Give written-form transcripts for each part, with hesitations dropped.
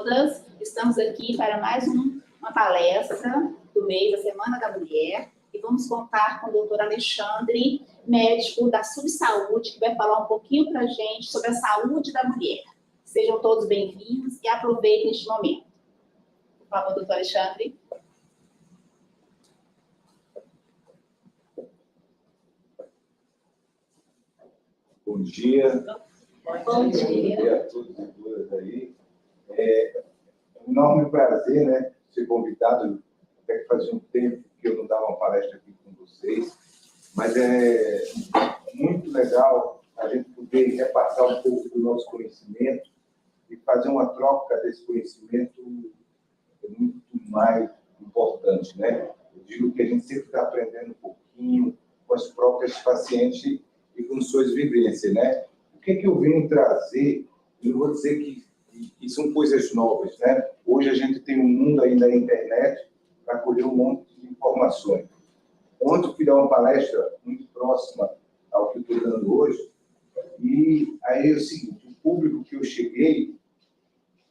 todas. Estamos aqui para mais uma palestra do mês da Semana da Mulher e vamos contar com o doutor Alexandre, médico da Subsaúde, que vai falar um pouquinho para a gente sobre a saúde da mulher. Sejam todos bem-vindos e aproveitem este momento. Por favor, doutor Alexandre. Bom dia. Bom dia. Bom dia a todos e todas aí. É um enorme prazer, né, ser convidado. Até que fazia um tempo que eu não dava uma palestra aqui com vocês, mas é muito legal a gente poder repassar um pouco do nosso conhecimento e fazer uma troca desse conhecimento muito mais importante, né? Eu digo que a gente sempre está aprendendo um pouquinho com as próprias pacientes e com suas vivências, né? O que eu venho trazer, eu vou dizer que são coisas novas, né? Hoje a gente tem um mundo aí da internet para colher um monte de informações. Ontem eu fui dar uma palestra muito próxima ao que eu estou dando hoje, e aí é o seguinte, o público que eu cheguei,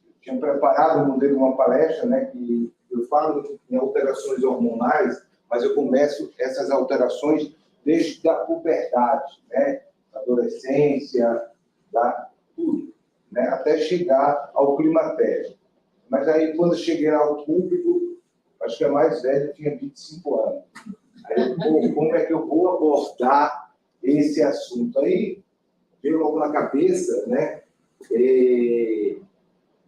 eu tinha preparado um modelo de uma palestra, né, que eu falo em alterações hormonais, mas eu começo essas alterações desde a puberdade, né, da adolescência, tudo, né, até chegar ao climatério. Mas aí, quando eu cheguei ao público, acho que a mais velha tinha 25 anos. Aí, como é que eu vou abordar esse assunto? Aí, veio logo na cabeça, né,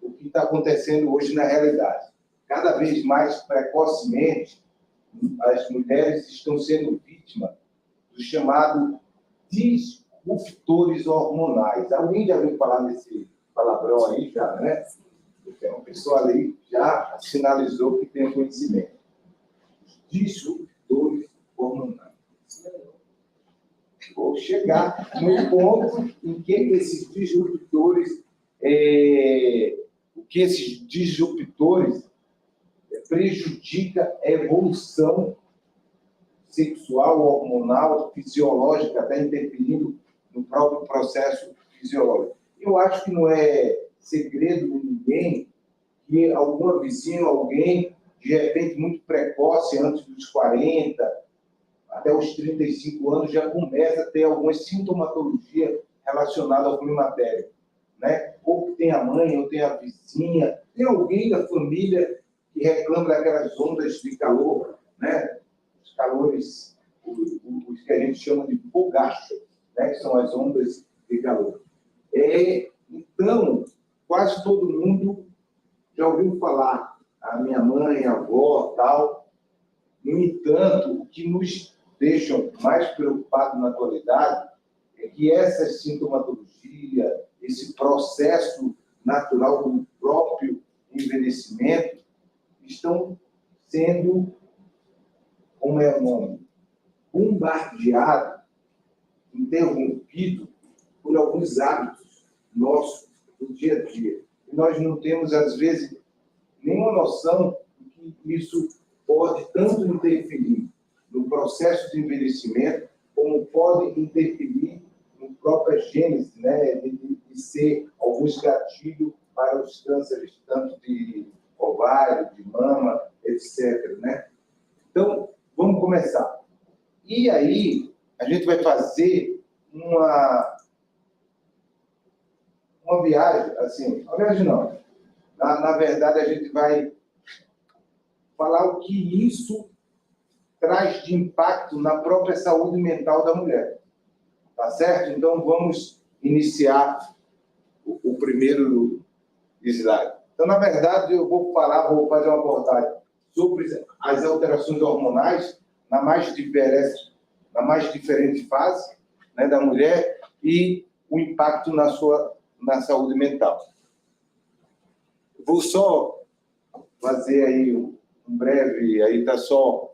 o que está acontecendo hoje na realidade. Cada vez mais precocemente, as mulheres estão sendo vítimas do chamado disruptores hormonais. Alguém já ouviu falar nesse palavrão aí, já, né? Tem uma pessoa ali que já sinalizou que tem conhecimento. Disruptores hormonais. Vou chegar no ponto em que esses disruptores, prejudica a evolução sexual, hormonal, fisiológica, até interferindo no próprio processo fisiológico. Eu acho que não é segredo de ninguém que alguma vizinha, alguém, de repente, muito precoce, antes dos 40, até os 35 anos, já começa a ter alguma sintomatologia relacionada ao climatério, né? Ou que tem a mãe, ou tem a vizinha, tem alguém da família que reclama daquelas ondas de calor, né? Os calores, os que a gente chama de fogacho, né? Que são as ondas de calor. Então, quase todo mundo já ouviu falar, a minha mãe, a avó, tal. No entanto, o que nos deixa mais preocupados na atualidade é que essa sintomatologia, esse processo natural do próprio envelhecimento, estão sendo, como é o nome, bombardeados, interrompidos por alguns hábitos nossos do dia a dia. E nós não temos, às vezes, nenhuma noção de que isso pode tanto interferir no processo de envelhecimento, como pode interferir no próprio gênese, né, de ser alguns gatilhos para os cânceres, tanto de ovário, de mama, etc. Né? Então, vamos começar. E aí, a gente vai fazer uma viagem, assim, uma viagem não. Na verdade, a gente vai falar o que isso traz de impacto na própria saúde mental da mulher. Tá certo? Então, vamos iniciar o primeiro slide. Então, na verdade, eu vou fazer uma abordagem sobre as alterações hormonais na mais diferente fase, né, da mulher e o impacto na saúde mental. Vou só fazer aí um breve, aí está só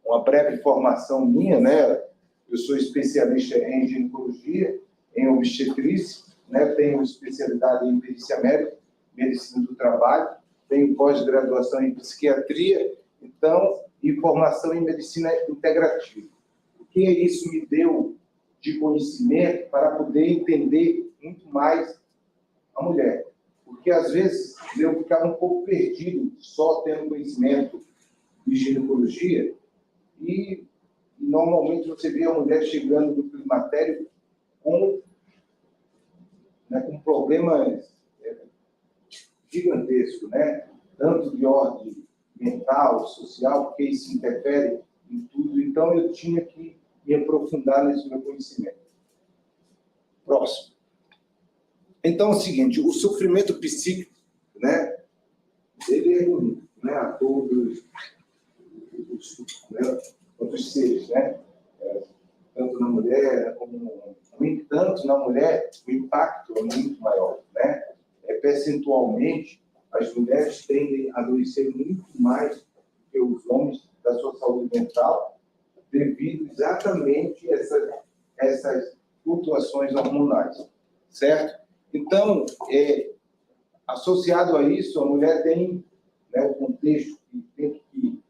uma breve formação minha, né? Eu sou especialista em ginecologia, em obstetrícia, né? Tenho especialidade em perícia médica, medicina do trabalho, tenho pós-graduação em psiquiatria, então, e formação em medicina integrativa. O que isso me deu de conhecimento para poder entender muito mais a mulher? porque às vezes eu ficava um pouco perdido, só tendo conhecimento de ginecologia, e normalmente você vê a mulher chegando no climatério com problemas gigantescos, né? Tanto de ordem mental, social, porque isso interfere em tudo. Então, eu tinha que me aprofundar nesse meu conhecimento. Próximo. Então, é o seguinte, o sofrimento psíquico, né? Ele é único, né? A todos os seres, né? Tanto na mulher como no entanto, na mulher, o impacto é muito maior, né? Percentualmente, as mulheres tendem a adoecer muito mais que os homens da sua saúde mental, devido exatamente a essas flutuações hormonais, certo? Então, associado a isso, a mulher tem, né, o contexto que tem que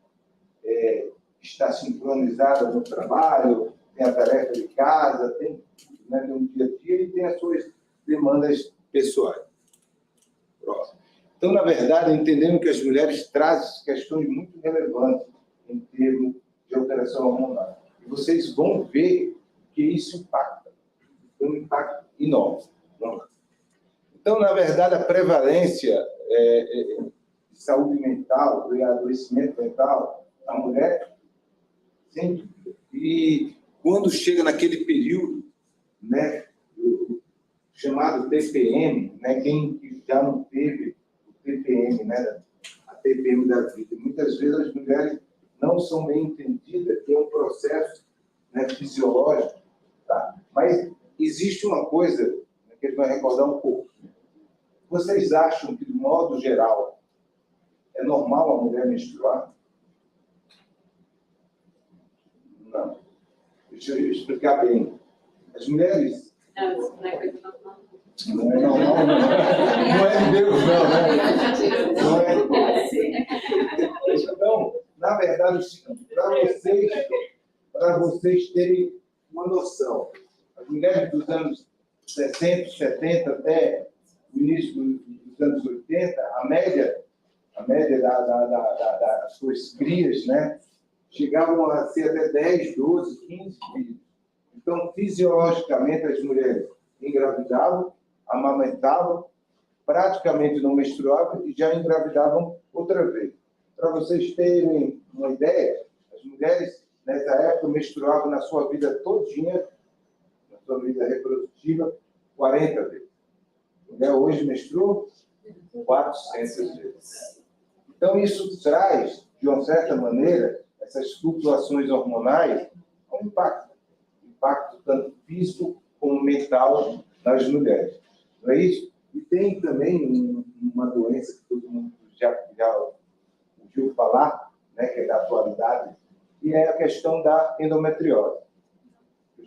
estar sincronizada no trabalho, tem a tarefa de casa, tem, né, um dia a dia e tem as suas demandas pessoais. Próximo. Então, na verdade, entendemos que as mulheres trazem questões muito relevantes em termos de alteração hormonal. E vocês vão ver que isso impacta. Tem um impacto enorme. Então, na verdade, a prevalência de saúde mental, de adoecimento mental, a mulher, sem dúvida. E quando chega naquele período, né, chamado TPM, né, quem já não teve o TPM, né, a TPM da vida, muitas vezes as mulheres não são bem entendidas, que é um processo, né, fisiológico, tá? Mas existe uma coisa, né, que a gente vai recordar um pouco. Vocês acham que, de modo geral, é normal a mulher menstruar? Não. Deixa eu explicar bem. As mulheres... Não é coisa normal. Não é normal, não. Não é de Deus, não, né? Não é. Então, na verdade, para vocês terem uma noção, as mulheres dos anos 60, 70 até o início dos anos 80, a média das suas crias, né, chegavam a ser até 10, 12, 15 filhos. Então, fisiologicamente, as mulheres engravidavam, amamentavam, praticamente não menstruavam e já engravidavam outra vez. Para vocês terem uma ideia, as mulheres, nessa época, menstruavam na sua vida todinha, na sua vida reprodutiva, 40 vezes. A mulher hoje menstrua 400 vezes. Então, isso traz, de uma certa maneira, essas flutuações hormonais, um impacto tanto físico como mental nas mulheres. Não é isso? E tem também uma doença que todo mundo já ouviu falar, né, que é da atualidade, e é a questão da endometriose. Eu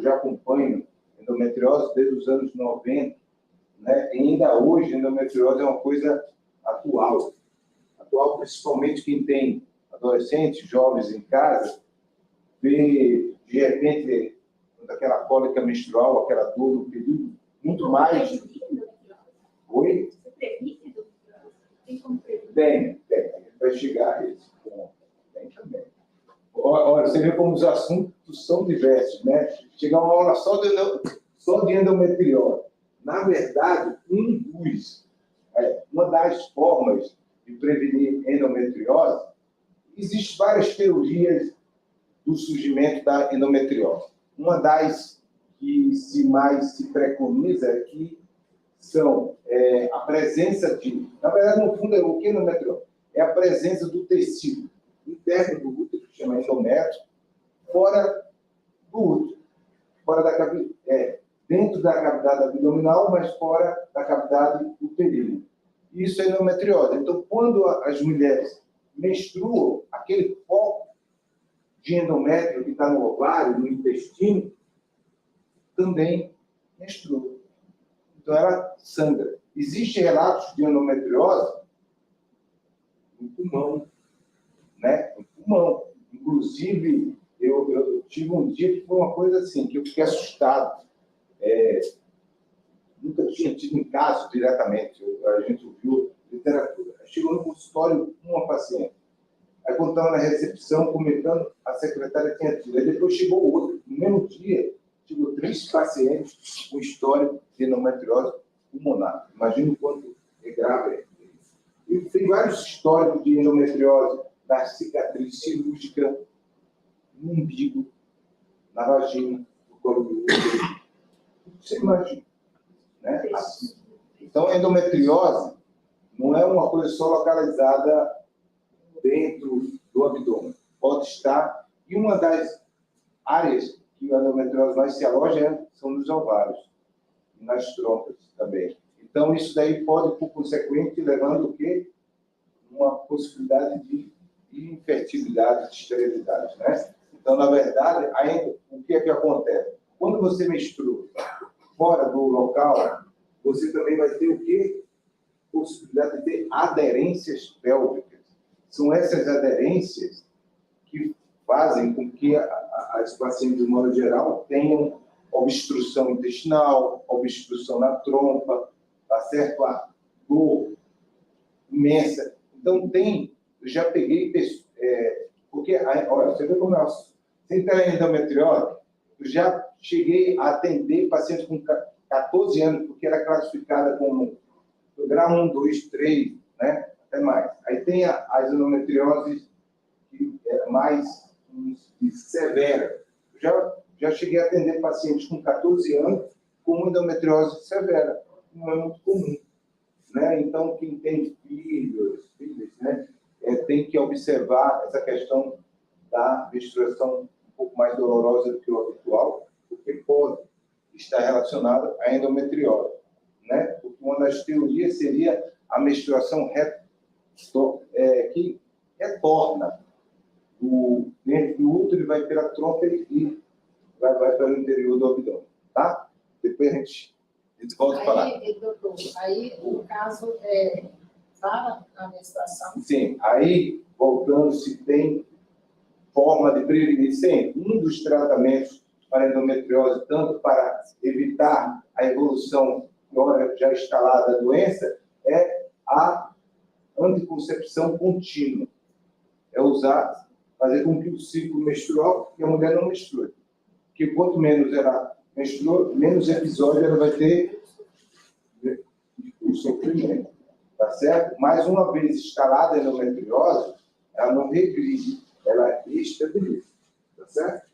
já acompanho endometriose desde os anos 90, né, e ainda hoje endometriose é uma coisa atual. Atual principalmente quem tem adolescentes, jovens em casa, vê, de repente, aquela cólica menstrual, aquela dor no período, muito mais... Oi? Você previne endometriose? Tem como prevenir? Tem. Vai chegar a esse ponto. Tem também. Olha, você vê como os assuntos são diversos, né? Chegar uma aula só de endometriose. Na verdade, uma das formas de prevenir endometriose, existem várias teorias do surgimento da endometriose. Uma das que mais se preconiza é que são a presença de... Na verdade, no fundo, o que é endometriose? É a presença do tecido interno do útero, que chama endométrio, fora do útero, dentro da cavidade abdominal, mas fora da cavidade uterina. Isso é endometriose. Então, quando as mulheres menstruam, aquele foco de endométrio que está no ovário, no intestino, também menstrua. Então, ela sangra. Existem relatos de endometriose no pulmão, né? No pulmão. Inclusive, eu tive um dia que foi uma coisa assim, que eu fiquei assustado. nunca tinha tido em caso diretamente, a gente ouviu literatura. Chegou no consultório uma paciente. Aí, quando estava na recepção, comentando, a secretária tinha tido. Aí depois chegou outro. No mesmo dia, chegou 3 pacientes com histórico de endometriose pulmonar. Imagina o quanto é grave. E tem vários históricos de endometriose, da cicatriz cirúrgica, no umbigo, na vagina, no colo do útero. Você imagina. Né? Assim. Então, a endometriose não é uma coisa só localizada dentro do abdômen. Pode estar. E uma das áreas que a endometriose mais se aloja são nos ovários, e nas trompas também. Então, isso daí pode, por consequente, levando o quê? Uma possibilidade de infertilidade, de esterilidade. Né? Então, na verdade, ainda, o que é que acontece? Quando você menstrua fora do local, você também vai ter o quê? Possibilidade de ter aderências pélvicas. São essas aderências que fazem com que as pacientes, de modo geral, tenham obstrução intestinal, obstrução na trompa, tá certo? A dor imensa. Então, eu já peguei, porque, olha, você vê como é, sem ter endometriose, eu já cheguei a atender pacientes com 14 anos, porque era classificada como grau 1, 2, 3, né? Até mais. Aí tem as endometrioses que é mais severa. Já cheguei a atender pacientes com 14 anos com endometriose severa. Não é muito comum. Né? Então, quem tem filhas, né? Tem que observar essa questão da menstruação um pouco mais dolorosa do que o habitual, porque pode estar relacionada à endometriose. Né? Porque uma das teorias seria a menstruação que retorna dentro do útero e vai pela trompa e vai para o interior do abdômen. Tá? Depois a gente volta a falar. Doutor, aí o caso para a menstruação. Sim, aí, voltando, se tem forma de prevenir, sim, um dos tratamentos para endometriose, tanto para evitar a evolução já instalada da doença, é a anticoncepção contínua. É fazer com que o ciclo menstrual, que a mulher não menstrue. Porque quanto menos ela menstrua, menos episódio ela vai ter o sofrimento. Tá certo? Mas uma vez instalada a endometriose, ela não regride, ela estabiliza. Tá certo?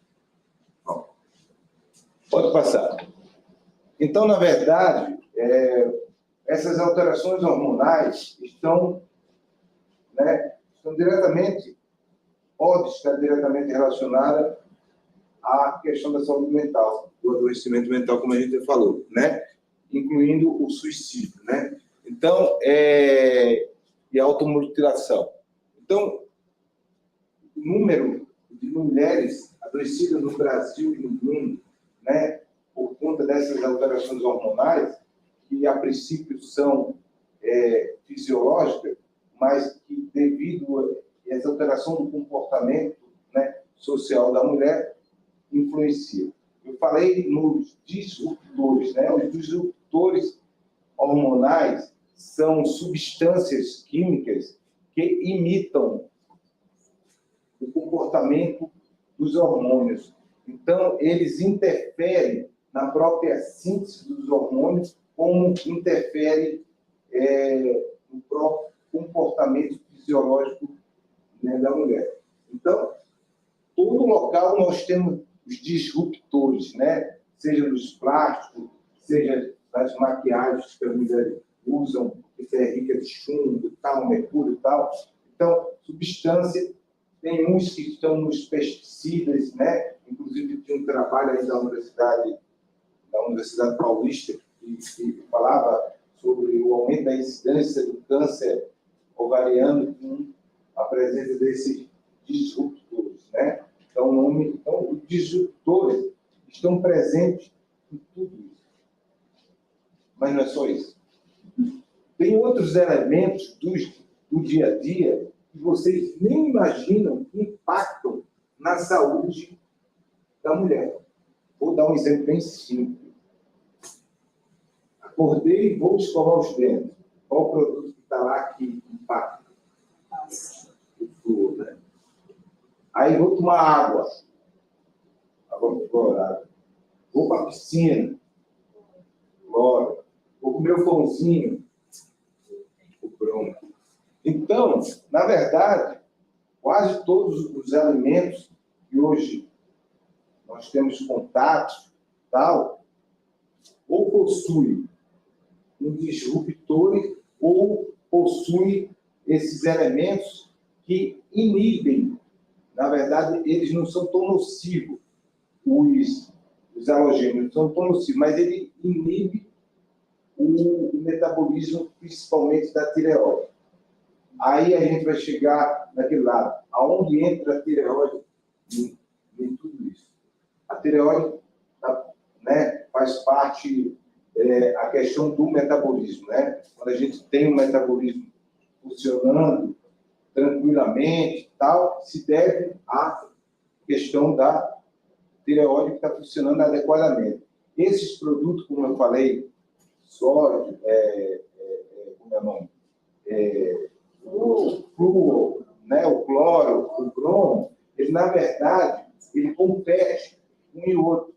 Bom, pode passar. Então, na verdade, essas alterações hormonais pode estar diretamente relacionada à questão da saúde mental, do adoecimento mental, como a gente falou, né? Incluindo o suicídio, né? Então, e a automutilação. Então, o número de mulheres adoecidas no Brasil e no mundo, né, por conta dessas alterações hormonais, que a princípio são fisiológicas, mas que devido a essa alteração do comportamento, né, social da mulher, influencia. Eu falei nos disruptores, né? Os disruptores hormonais são substâncias químicas que imitam o comportamento dos hormônios. Então, eles interferem na própria síntese dos hormônios, como interfere no próprio comportamento fisiológico, né, da mulher. Então, todo local nós temos os disruptores, né? Seja nos plásticos, seja nas maquiagens que as mulheres usam, que é rica de chumbo, tal, mercúrio e tal. Então, substância, tem uns que estão nos pesticidas, né? Inclusive, tinha um trabalho aí da Universidade Paulista, que falava sobre o aumento da incidência do câncer ovariano com a presença desses disruptores, né? Então, os disruptores estão presentes em tudo isso. Mas não é só isso. Tem outros elementos do dia a dia que vocês nem imaginam que impactam na saúde da mulher. Vou dar um exemplo bem simples. Acordei e vou escovar os dentes. Qual o produto que está lá que impacta? O flúor, né? Aí vou tomar água. Água clorada. Vou para a piscina. Cloro. Vou comer o pãozinho. O bromo. Então, na verdade, quase todos os alimentos que hoje nós temos contato, tal, ou possui um disruptor ou possui esses elementos que inibem. Na verdade, eles não são tão nocivos, os halogênios não são tão nocivos, mas ele inibe o metabolismo, principalmente da tireoide. Aí a gente vai chegar naquele lado. Aonde entra a tireoide em tudo isso? A tireoide, né, faz parte a questão do metabolismo, né? Quando a gente tem um metabolismo funcionando tranquilamente, tal, se deve à questão da tireoide que está funcionando adequadamente. Esses produtos, como eu falei, sódio, como é o nome? O flúor, né, o cloro, o bromo, ele, na verdade, ele compete com o iodo,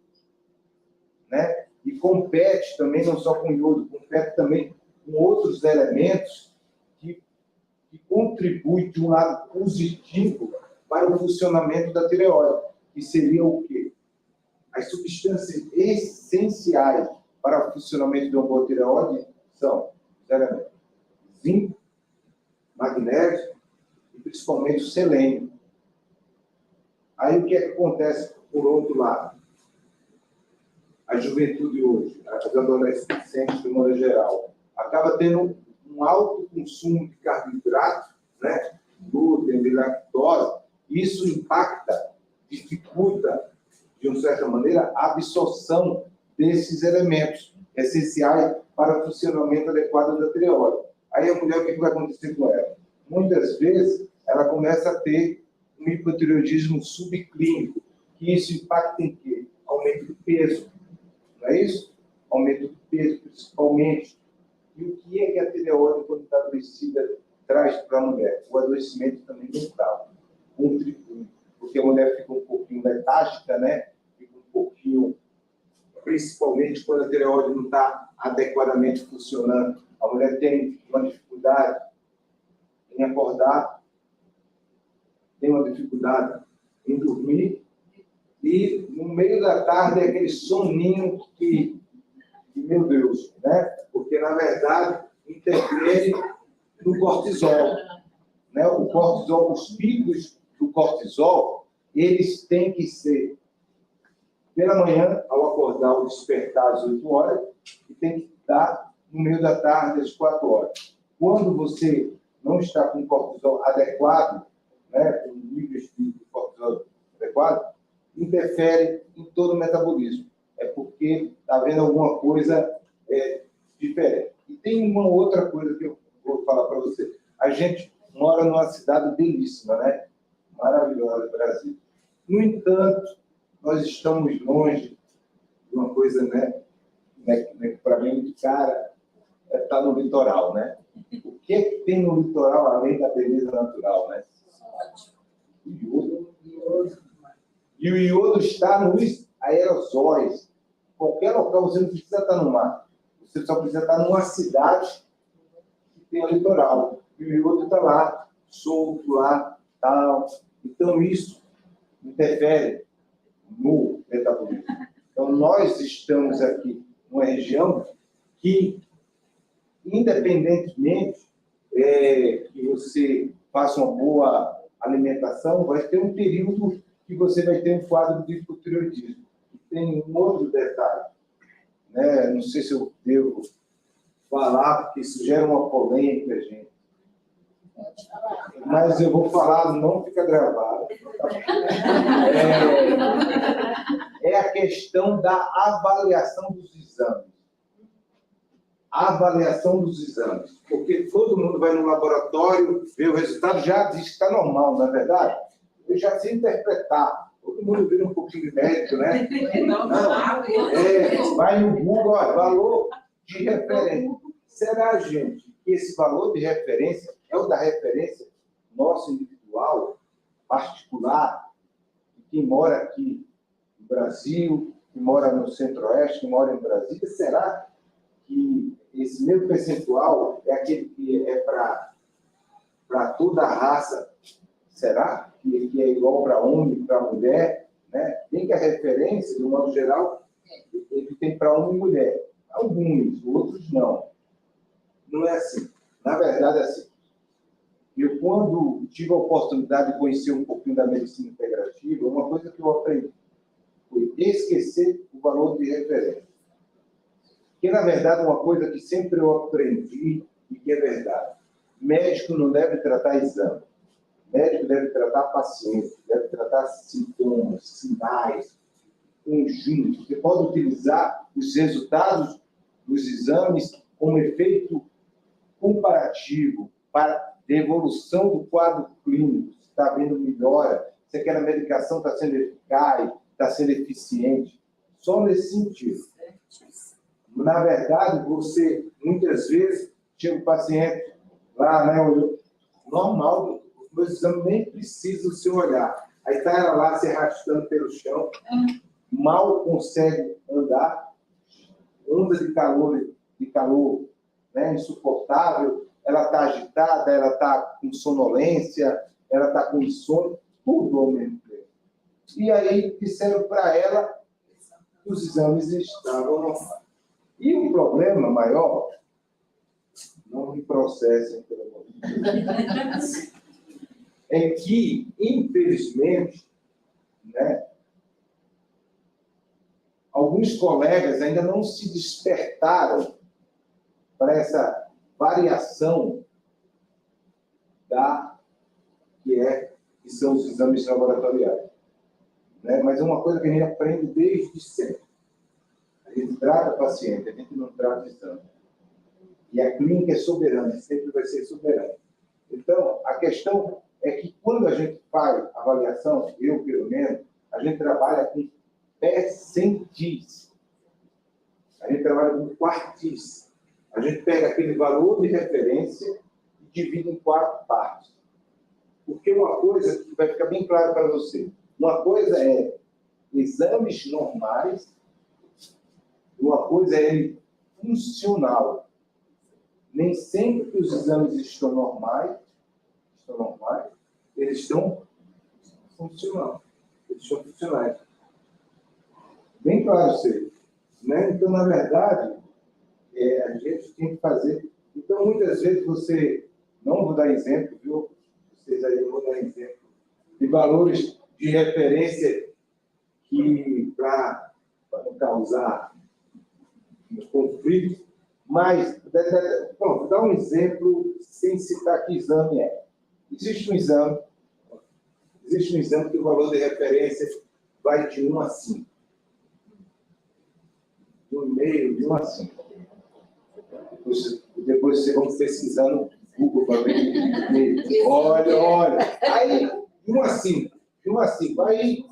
né? E compete também não só com o iodo, compete também com outros elementos que contribuem de um lado positivo para o funcionamento da tireoide, que seria o quê? As substâncias essenciais para o funcionamento de uma boa tireoide são os elementos zinco, magnésio e principalmente o selênio. Aí o que é que acontece por outro lado? A juventude hoje, as adolescentes de modo geral, acaba tendo um alto consumo de carboidrato, né? Glúten, de lactose. Isso impacta, dificulta, de uma certa maneira, a absorção desses elementos essenciais para o funcionamento adequado da tireoide. Aí a mulher, o que vai acontecer com ela? Muitas vezes, ela começa a ter um hipotireoidismo subclínico, que isso impacta em quê? Aumento do peso, não é isso? Aumento do peso, principalmente. E o que é que a tireoide, quando está adoecida, traz para a mulher? O adoecimento também mental. Contribui, porque a mulher fica um pouquinho letárgica, né? Fica um pouquinho, principalmente quando a tireoide não está adequadamente funcionando. A mulher tem uma dificuldade em acordar, tem uma dificuldade em dormir, e no meio da tarde é aquele soninho que meu Deus, né? Porque, na verdade, interfere no cortisol. Né? O cortisol, os picos do cortisol, eles têm que ser pela manhã, ao acordar, ao despertar às 8 horas, e tem que estar no meio da tarde, às 4 horas. Quando você não está com o cortisol adequado, né, com níveis de cortisol adequado, interfere em todo o metabolismo. É porque está havendo alguma coisa diferente. E tem uma outra coisa que eu vou falar para você. A gente mora numa cidade belíssima, né? Maravilhosa, Brasil. No entanto, nós estamos longe de uma coisa, né, que para mim, de cara, está no litoral, né? O que é que tem no litoral, além da beleza natural, né? O iodo. E o iodo está nos aerosóis. Em qualquer local, você não precisa estar no mar. Você só precisa estar numa cidade que tem o litoral. E o iodo está lá, solto lá, tal. Então, isso interfere no metabolismo. Então, nós estamos aqui numa região que, independentemente que você faça uma boa alimentação, vai ter um período que você vai ter um quadro de hipotireoidismo. E tem um outro detalhe, né? Não sei se eu devo falar, porque isso gera uma polêmica, gente. Mas eu vou falar, não fica gravado. É a questão da avaliação dos exames. A avaliação dos exames. Porque todo mundo vai no laboratório, vê o resultado, já diz que está normal, não é verdade? Eu já sei interpretar. Todo mundo vira um pouquinho de médico, né? Não. Vai no Google, ó, valor de referência. Será, gente, que esse valor de referência é o da referência nosso individual, particular, de quem mora aqui no Brasil, que mora no Centro-Oeste, que mora em Brasília? Será que esse mesmo percentual é aquele que é para toda a raça? Será que é igual para homem, para mulher? Né? Tem que a referência, de um modo geral, ele tem para homem e mulher. Alguns, outros não. Não é assim. Na verdade, é assim. Eu, quando tive a oportunidade de conhecer um pouquinho da medicina integrativa, uma coisa que eu aprendi foi esquecer o valor de referência. Que, na verdade, uma coisa que sempre eu aprendi e que é verdade. Médico não deve tratar exame. Médico deve tratar paciente, deve tratar sintomas, sinais, conjuntos. Você pode utilizar os resultados dos exames como efeito comparativo para devolução do quadro clínico. Se está havendo melhora, se aquela medicação está sendo eficaz, está sendo eficiente. Só nesse sentido. Na verdade, você, muitas vezes, chega o paciente lá, né, normal, os meus exames nem precisam do seu olhar. Aí está ela lá se arrastando pelo chão, mal consegue andar, onda de calor, né, insuportável, ela está agitada, ela está com sonolência, ela está com insônia, tudo ao mesmo tempo. E aí disseram para ela que os exames estavam normais. E o problema maior, não me processem, pelo amor de Deus, é que, infelizmente, né, alguns colegas ainda não se despertaram para essa variação que são os exames laboratoriais. Né? Mas é uma coisa que a gente aprende desde sempre. A gente trata paciente, a gente não trata exame. E a clínica é soberana, sempre vai ser soberana. Então, a questão é que quando a gente faz avaliação, eu pelo menos, a gente trabalha com percentis. A gente trabalha com quartis. A gente pega aquele valor de referência e divide em 4 partes. Porque uma coisa que vai ficar bem claro para você, uma coisa é exames normais, uma coisa é ele funcional. Nem sempre que os exames estão normais, eles estão funcionais. Eles estão funcionais. Bem claro, sei. Né? Então, na verdade, a gente tem que fazer. Então, muitas vezes você, não vou dar exemplo, viu? Vocês aí não vou dar exemplo de valores de referência que, para não causar conflito, mas, bom, vou dar um exemplo sem citar que exame é. Existe um exame que o valor de referência vai de 1 a 5. De 1,5, de 1 a 5. Depois vocês vão pesquisar no Google para ver. Olha. Aí, de 1 a 5. De 1 a 5. Aí,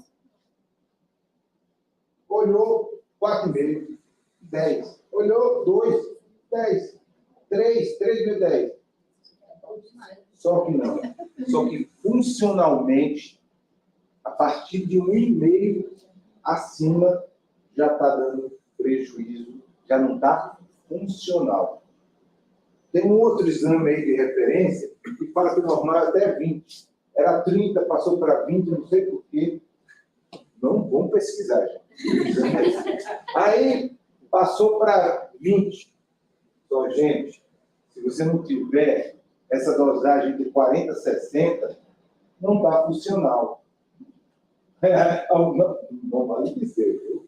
olhou 4,5. 10. Olhou 2. 10. 3. 3,10. Só que não. Só que funcionalmente, a partir de 1,5 acima, já está dando prejuízo, já não está funcional. Tem um outro exame aí de referência que fala que o normal é até 20. Era 30, passou para 20, não sei por quê. Não, vamos pesquisar, gente. Aí, passou para 20. Só, gente, se você não tiver essa dosagem de 40, 60, não está funcional. Não vale dizer, viu?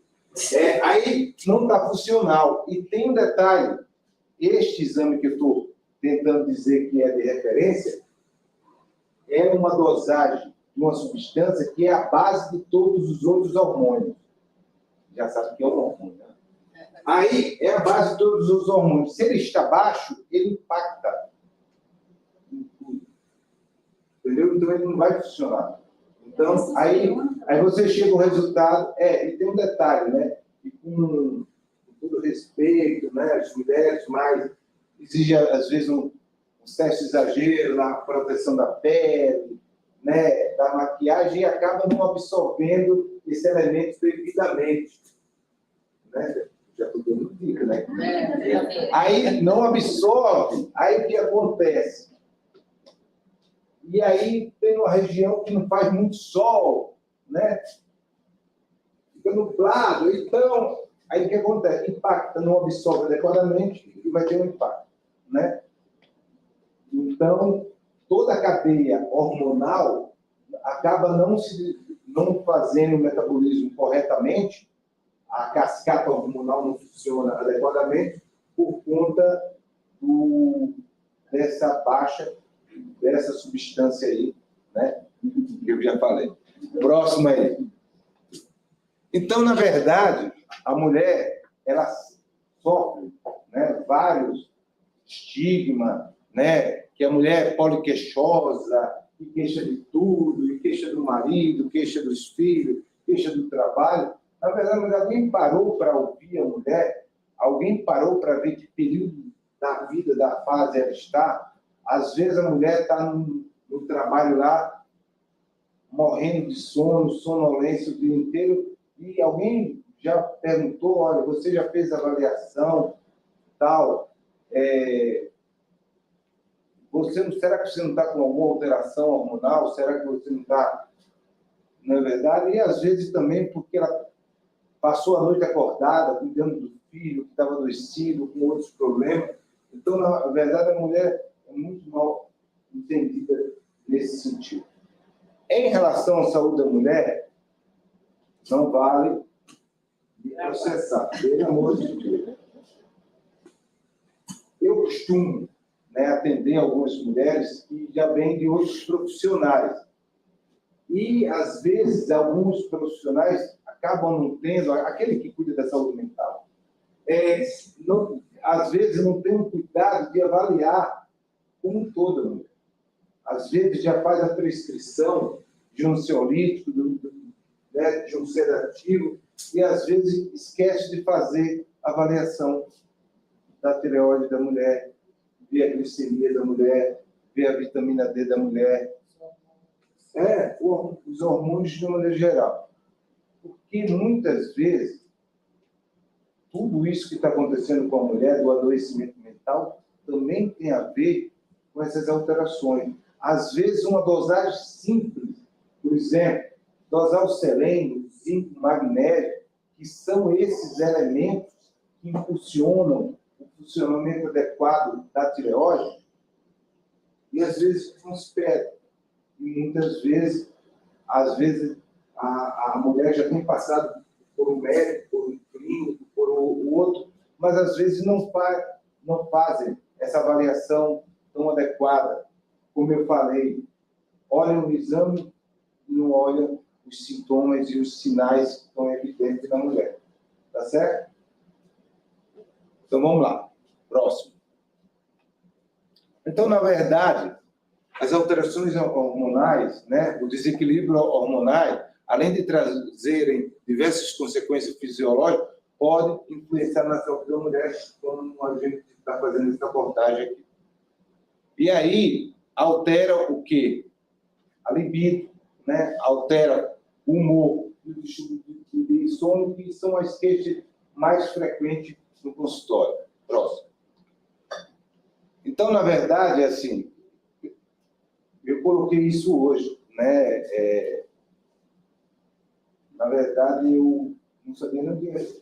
Aí não está funcional. E tem um detalhe, este exame que eu estou tentando dizer que é de referência, é uma dosagem de uma substância que é a base de todos os outros hormônios. Já sabe que é um hormônio, né? Aí é a base de todos os outros hormônios. Se ele está baixo, ele impacta. Entendeu? Então ele não vai funcionar. Então, aí você chega ao resultado. E tem um detalhe, né? E com todo respeito, né, as mulheres, mas exige, às vezes, um certo exagero na proteção da pele, né, da maquiagem, e acaba não absorvendo esse elemento devidamente. Né? Já estou dando dica, né? Aí não absorve, aí o que acontece? E aí tem uma região que não faz muito sol, né? Fica nublado, então, aí o que acontece? Impacta, não absorve adequadamente e vai ter um impacto, né? Então, toda a cadeia hormonal acaba não fazendo o metabolismo corretamente, a cascata hormonal não funciona adequadamente por conta dessa baixa, dessa substância aí, né? Que eu já falei. Próximo aí. Então, na verdade, a mulher, ela sofre, né, vários estigmas, né? Que a mulher é poliqueixosa, e queixa de tudo, e queixa do marido, queixa dos filhos, queixa do trabalho. Na verdade, alguém parou para ouvir a mulher? Alguém parou para ver que período da vida, da fase ela está? Às vezes a mulher está no trabalho lá, morrendo de sono, sonolência o dia inteiro, e alguém já perguntou, olha, você já fez avaliação, tal, será que você não está com alguma alteração hormonal? Será que você não está, não é verdade? E às vezes também porque ela passou a noite acordada, cuidando do filho, que estava adoecido, com outros problemas. Então, na verdade, a mulher é muito mal entendida nesse sentido. Em relação à saúde da mulher, não vale me processar, pelo amor de Deus. Eu costumo, né, atender algumas mulheres que já vêm de outros profissionais. E, às vezes, alguns profissionais acabam não tendo, aquele que cuida da saúde mental, às vezes não tem um cuidado de avaliar como um todo a mulher. Às vezes já faz a prescrição de um ansiolítico, né, de um sedativo, e às vezes esquece de fazer a avaliação da tireoide da mulher, ver a glicemia da mulher, ver a vitamina D da mulher, os hormônios de maneira geral. Porque muitas vezes, tudo isso que está acontecendo com a mulher, do adoecimento mental, também tem a ver com essas alterações. Às vezes, uma dosagem simples, por exemplo, dosar o selênio, o zinco, o magnésio, que são esses elementos que impulsionam o funcionamento adequado da tireoide, e às vezes não se perde. E muitas vezes, às vezes, a mulher já tem passado por um médico, por um clínico, por o outro, mas às vezes não fazem essa avaliação tão adequada. Como eu falei, olham o exame e não olham os sintomas e os sinais que estão evidentes na mulher. Tá certo? Então, vamos lá. Próximo. Então, na verdade, as alterações hormonais, né, o desequilíbrio hormonal, além de trazerem diversas consequências fisiológicas, podem influenciar na saúde da mulher, como a gente está fazendo essa abordagem aqui. E aí, altera o quê? A libido, né? Altera o humor, de sono, que são as queixas mais frequentes no consultório. Próximo. Então, na verdade, assim, eu coloquei isso hoje, né? Na verdade, eu não sabia nem o que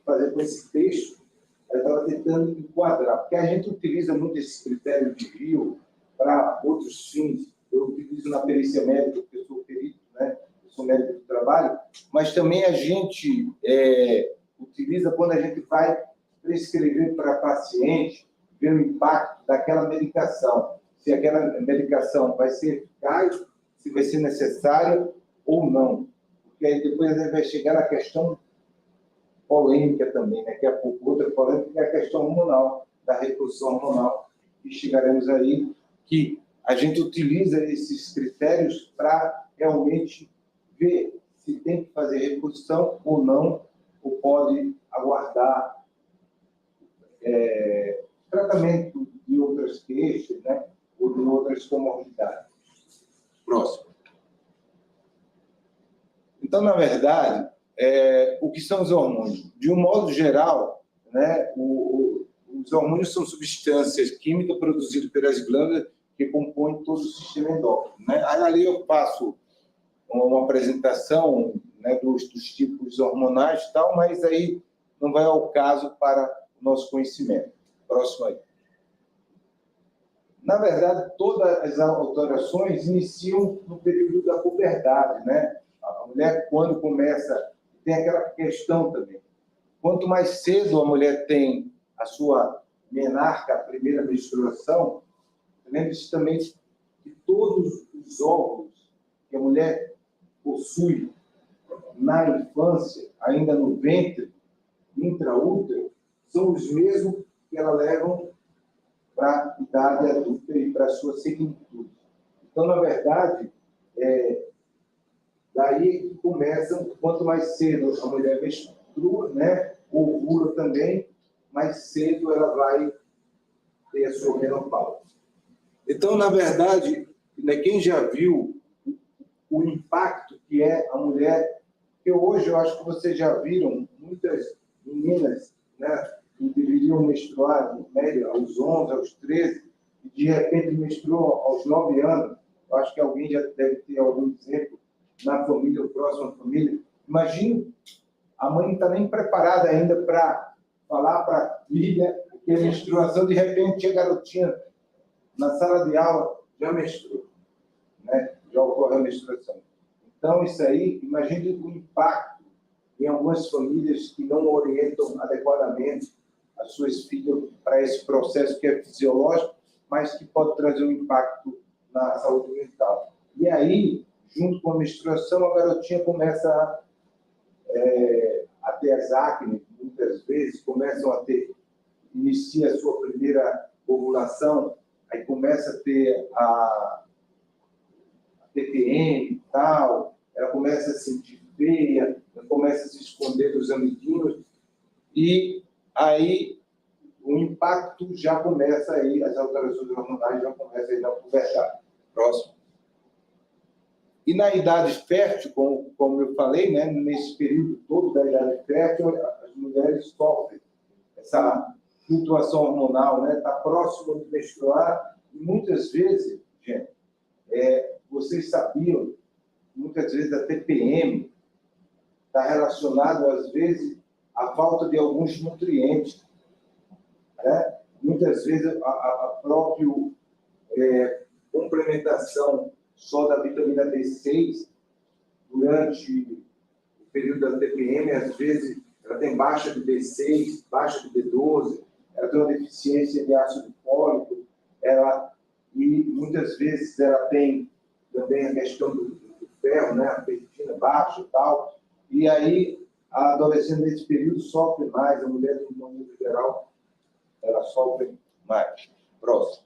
fazer com esse texto. Eu estava tentando enquadrar, porque a gente utiliza muito esse critério de Rio para outros fins. Eu utilizo na perícia médica, porque eu sou perito, né? Eu sou médico do trabalho, mas também a gente utiliza quando a gente vai prescrever para paciente, ver o impacto daquela medicação. Se aquela medicação vai ser eficaz, se vai ser necessária ou não. Porque aí depois a gente vai chegar na questão polêmica também, né? Que é outra polêmica, que é a questão hormonal, da reprodução hormonal. E chegaremos aí que a gente utiliza esses critérios para realmente ver se tem que fazer reprodução ou não, ou pode aguardar tratamento de outras queixas, né? Ou de outras comorbidades. Próximo. Então, na verdade, o que são os hormônios? De um modo geral, né, os hormônios são substâncias químicas produzidas pelas glândulas que compõem todo o sistema endócrino, né? Aí ali eu faço uma apresentação, né, dos tipos hormonais e tal, mas aí não vai ao caso para o nosso conhecimento. Próximo aí. Na verdade, todas as alterações iniciam no período da puberdade, né? A mulher, quando começa, tem aquela questão também. Quanto mais cedo a mulher tem a sua menarca, a primeira menstruação, lembre-se também que todos os óvulos que a mulher possui na infância, ainda no ventre, intraútero, são os mesmos que ela leva para a idade adulta e para a sua senilitude. Então, na verdade, daí que começam, quanto mais cedo a mulher menstrua, né, ovula também, mais cedo ela vai ter a sua menopausa. Então, na verdade, né, quem já viu o impacto que é a mulher, que hoje eu acho que vocês já viram muitas meninas, né, que deveriam menstruar em média aos 11, aos 13, e de repente menstruam aos 9 anos. Eu acho que alguém já deve ter algum exemplo na família ou próxima família. Imagina, a mãe não está nem preparada ainda para falar para a filha que é menstruação, de repente a garotinha na sala de aula já menstrua, né? Já ocorre a menstruação. Então, isso aí, imagine o impacto em algumas famílias que não orientam adequadamente as suas filhas para esse processo que é fisiológico, mas que pode trazer um impacto na saúde mental. E aí, junto com a menstruação, a garotinha começa a ter as acne, muitas vezes, começam a ter, inicia a sua primeira ovulação, aí começa a ter a TPM e tal, ela começa a se sentir feia, ela começa a se esconder dos amiguinhos, e aí o impacto já começa aí, as alterações hormonais já começam aí na puberdade. Próximo. E na idade fértil, como eu falei, né, nesse período todo da idade fértil, as mulheres sofrem essa flutuação hormonal, né, está próximo de menstruar, e muitas vezes, gente, vocês sabiam, muitas vezes a TPM está relacionado, às vezes, à falta de alguns nutrientes, né? Muitas vezes a própria complementação só da vitamina B6 durante o período da TPM, às vezes ela tem baixa de B6, baixa de B12, ela tem uma deficiência de ácido fólico, e muitas vezes ela tem também a questão do ferro, né, a ferritina baixa e tal, e aí a adolescente nesse período sofre mais, a mulher do mundo geral, ela sofre mais. Próximo.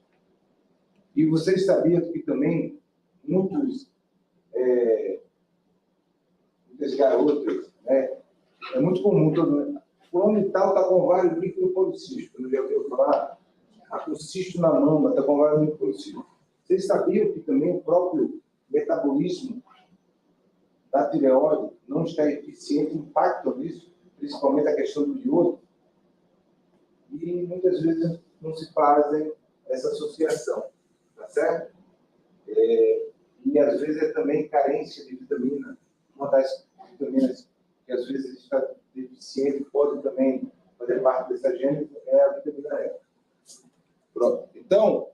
E vocês sabiam que também muitas garotas, né, é muito comum, fulano e tal está com vários micropolicísticos, não já ouviu falar? Está com cisto na mama, está com vários micropolicísticos. Vocês sabiam que também o próprio metabolismo da tireoide não está eficiente, impacta nisso, principalmente a questão do iodo? E muitas vezes não se fazem essa associação, tá certo? E às vezes é também carência de vitamina. Uma das vitaminas que às vezes está deficiente, pode também fazer parte dessa gênese, é a vitamina E. Pronto. Então,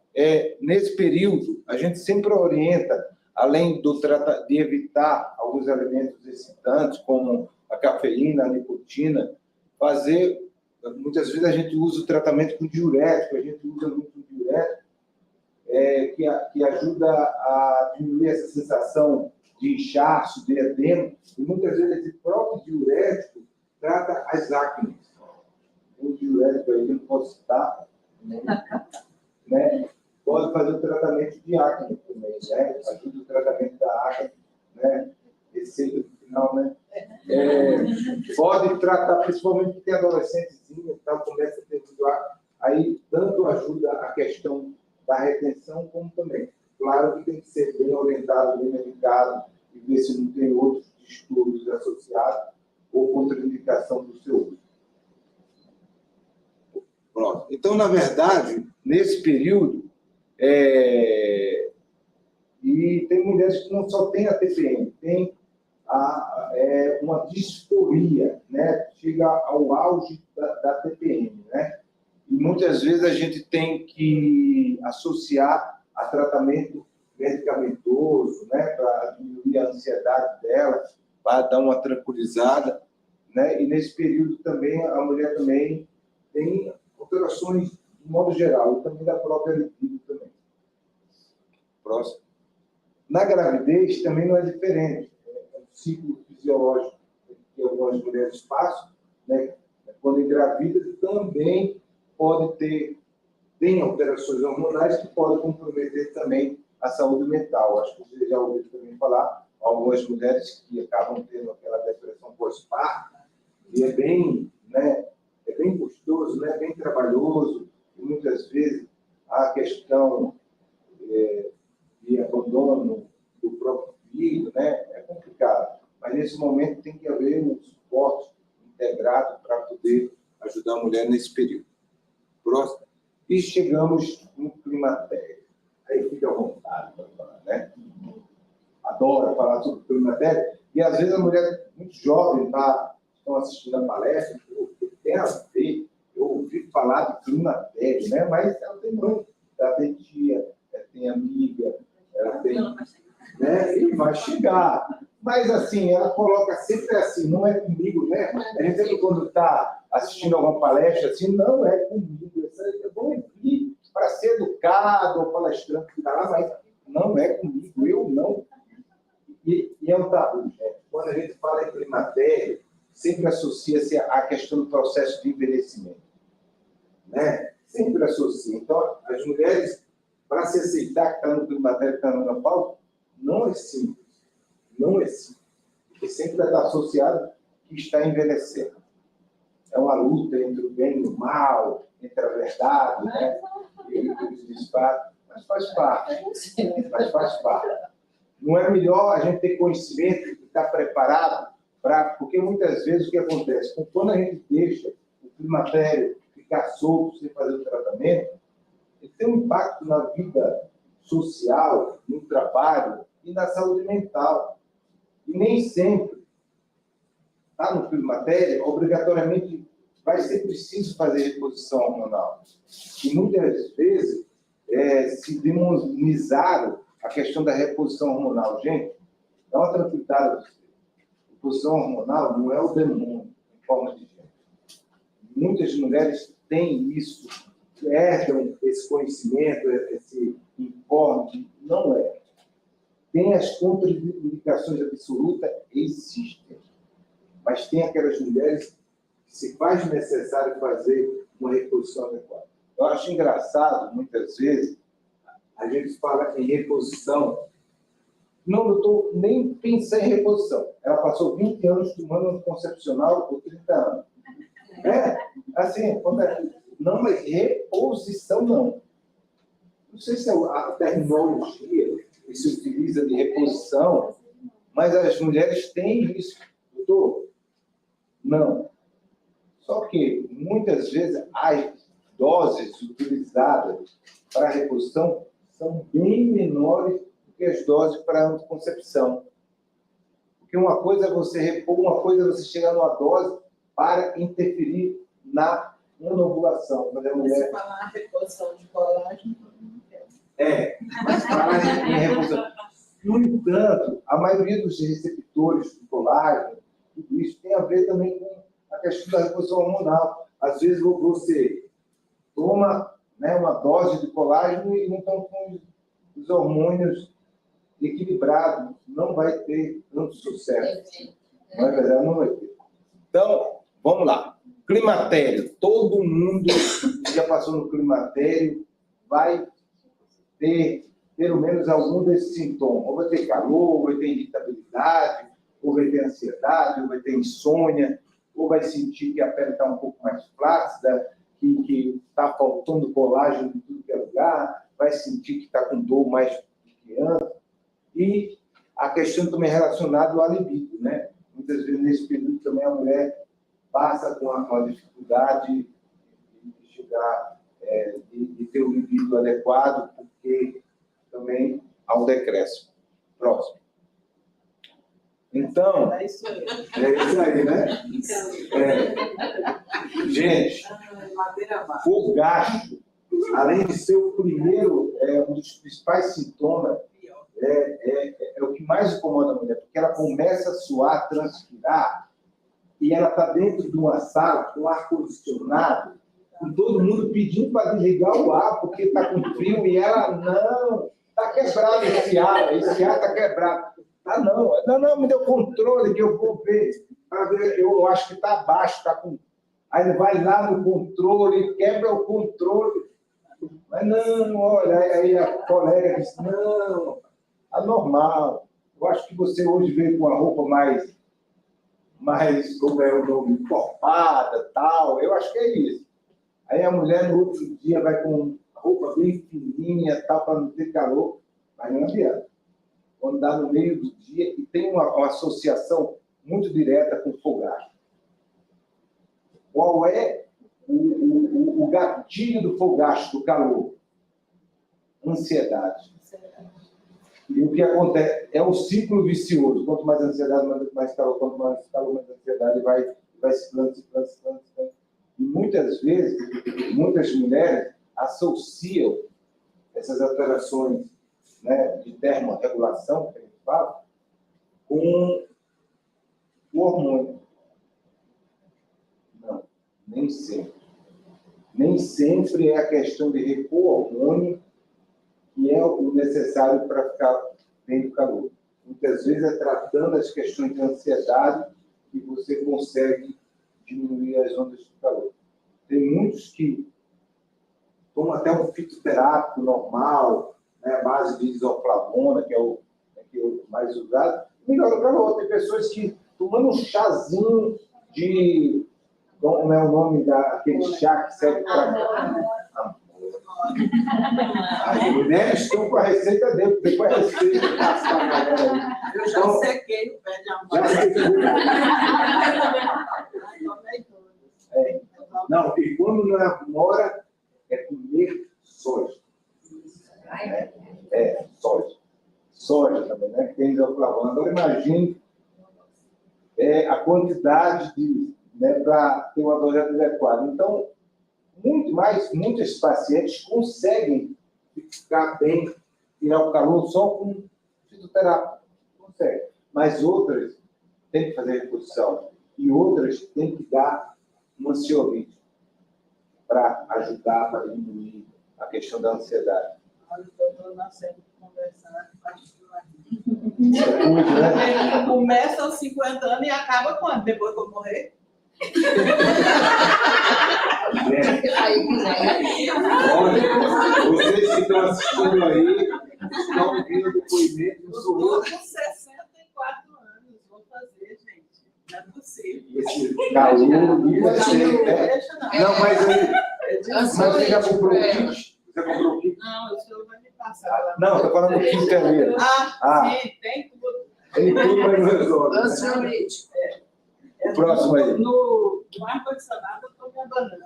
nesse período, a gente sempre orienta, além de evitar alguns alimentos excitantes, como a cafeína, a nicotina, fazer, muitas vezes a gente usa o tratamento com diurético, a gente usa muito diurético, que ajuda a diminuir essa sensação de inchaço, de edema, e muitas vezes esse próprio diurético trata as acnes. Um diurético aí que eu não posso citar, né? Pode fazer o tratamento de acne também, né? Ajuda o tratamento da acne, né? Receita no final, né? Pode tratar, principalmente que tem adolescentezinho, então começa a ter acne, questão da retenção, como também. Claro que tem que ser bem orientado, bem medicado, e ver se não tem outros distúrbios associados ou contraindicação do seu uso. Pronto. Então, na verdade, nesse período, e tem mulheres que não só têm a TPM, tem uma disforia, né? Chega ao auge da TPM, né? E muitas vezes a gente tem que associar a tratamento medicamentoso, né? Para diminuir a ansiedade dela, para dar uma tranquilizada, né? E nesse período também, a mulher também tem alterações de modo geral, e também da própria libido também. Próximo. Na gravidez também não é diferente. É um ciclo fisiológico que algumas mulheres passam, né? Quando engravidam, também pode tem alterações hormonais que podem comprometer também a saúde mental. Acho que você já ouviu também falar, algumas mulheres que acabam tendo aquela depressão pós-parto, e é bem, né, é bem custoso, né, bem trabalhoso, e muitas vezes a questão de abandono do próprio filho, né, é complicado. Mas nesse momento tem que haver um suporte integrado para poder ajudar a mulher nesse período. Próximo. E chegamos no climatério. Aí fica à vontade para falar, né? Adoro falar sobre climatério. E às vezes a mulher muito jovem estão assistindo a palestra, tem a ver, eu ouvi falar de climatério, né? Mas ela tem mãe, ela tem tia, ela tem amiga, ela tem, né? E vai chegar. Mas assim, ela coloca sempre assim, não é comigo, né? A gente sempre quando está assistindo alguma palestra assim, não é comigo. Eu vou vir para ser educado ou palestrante que está lá, mas não é comigo, eu não. E é um tabu, né? Quando a gente fala em climatério, sempre associa-se à questão do processo de envelhecimento, né? Sempre associa. Então, as mulheres, para se aceitar que está no climatério, que está no menopausa, não é simples. Não é simples. Porque sempre vai estar associado que está envelhecendo. É uma luta entre o bem e o mal, entre a verdade, né? E os disparos. Mas faz parte. Mas faz parte. Não é melhor a gente ter conhecimento e estar preparado para... Porque muitas vezes o que acontece? Quando a gente deixa o climatério ficar solto sem fazer o tratamento, ele tem um impacto na vida social, no trabalho e na saúde mental. E nem sempre está no climatério, obrigatoriamente vai ser preciso fazer reposição hormonal. E muitas vezes se demonizaram a questão da reposição hormonal. Gente, dá uma tranquilidade. Reposição hormonal não é o demônio em forma de gente. Muitas mulheres têm isso, herdam esse conhecimento, esse informe. Não é. Tem as contraindicações absolutas, existem. Mas tem aquelas mulheres que se faz necessário fazer uma reposição adequada. Eu acho engraçado, muitas vezes, a gente fala em reposição. Não, doutor, nem pensei em reposição. Ela passou 20 anos tomando anticoncepcional por 30 anos. Assim, não, mas reposição não. Não sei se é a terminologia que se utiliza de reposição, mas as mulheres têm isso. Doutor, não. Só que, muitas vezes, as doses utilizadas para a reposição são bem menores do que as doses para a anticoncepção. Porque uma coisa é você repor, uma coisa é você chegar numa dose para interferir na monovulação. Quando a mulher... Se falar reposição de colágeno, mas falar em reposição. No entanto, a maioria dos receptores do colágeno, tudo isso tem a ver também com a questão da reposição hormonal. Às vezes você toma, né, uma dose de colágeno e não estão com os hormônios equilibrados. Não vai ter tanto sucesso. Não é verdade? Não vai ter. Então, vamos lá. Climatério. Todo mundo que já passou no climatério vai ter pelo menos algum desses sintomas. Ou vai ter calor, ou vai ter irritabilidade, ou vai ter ansiedade, ou vai ter insônia, ou vai sentir que a pele está um pouco mais flácida, que está faltando colágeno em tudo qualquer lugar, vai sentir que está com dor mais de criança. E a questão também relacionada ao libido, né? Muitas vezes, nesse período, também a mulher passa com uma dificuldade de chegar, de ter o libido adequado, porque também há um decréscimo. Próximo. Então, é isso aí, né? Gente, fogacho, além de ser o primeiro, um dos principais sintomas, é o que mais incomoda a mulher, porque ela começa a suar, a transpirar, e ela está dentro de uma sala com ar-condicionado, com todo mundo pedindo para desligar o ar, porque está com frio, e ela, não, está quebrado esse ar está quebrado. Não, me deu controle que eu vou ver. Eu acho que está abaixo, está com... Aí ele vai lá no controle, quebra o controle. Mas não, olha, aí a colega disse, não, é normal. Eu acho que você hoje veio com a roupa mais como é o nome, encorpada, tal. Eu acho que é isso. Aí a mulher no outro dia vai com roupa bem fininha, tal, para não ter calor, mas não adianta. Quando dá no meio do dia, e tem uma associação muito direta com o fogacho. Qual é o gatilho do fogacho, do calor? Ansiedade. E o que acontece é um ciclo vicioso. Quanto mais ansiedade, mais calor. Quanto mais calor, mais ansiedade, vai se plantando. E muitas vezes, muitas mulheres associam essas alterações, né, de termorregulação, que a gente fala, com o hormônio. Não, nem sempre. Nem sempre é a questão de repor o hormônio que é o necessário para ficar bem do calor. Muitas vezes é tratando as questões de ansiedade que você consegue diminuir as ondas de calor. Tem muitos que tomam até um fitoterápico normal, né, a base de isoflavona, que é o mais usado, melhora o calor. Tem pessoas que tomando um chazinho de... Como é o nome daquele chá que serve para... As mulheres estão com a receita dentro, depois a receita Eu já sequei o pé de amor. Já sequei. Não, e quando não é mora, é comer soja. Soja. Soja também, né? Que tem isoflavona. Agora imagine a quantidade para ter uma dosagem adequada. Então, muitos pacientes conseguem ficar bem, tirar o calor só com fitoterapia. Consegue. Mas outras têm que fazer reposição. E outras têm que dar um ansiolítico para ajudar, para diminuir a questão da ansiedade. Olha, doutor, nós sempre conversando, Né? Começa aos 50 anos e acaba quando? Depois que eu morrer? Olha, vocês que estão assistindo aí, estão ouvindo o depoimento do senhor. Com 64 anos, vou fazer, gente. Não é possível. Esse calor, Não, mas você já comprou o kit? Você comprou o kit? Não, o senhor vai me passar. Não, estou falando do kit também. Sim, tem tudo. Ele tudo, mas não resolve. Ansiolítico. O próximo aí. No ar-condicionado, eu estou me abanando.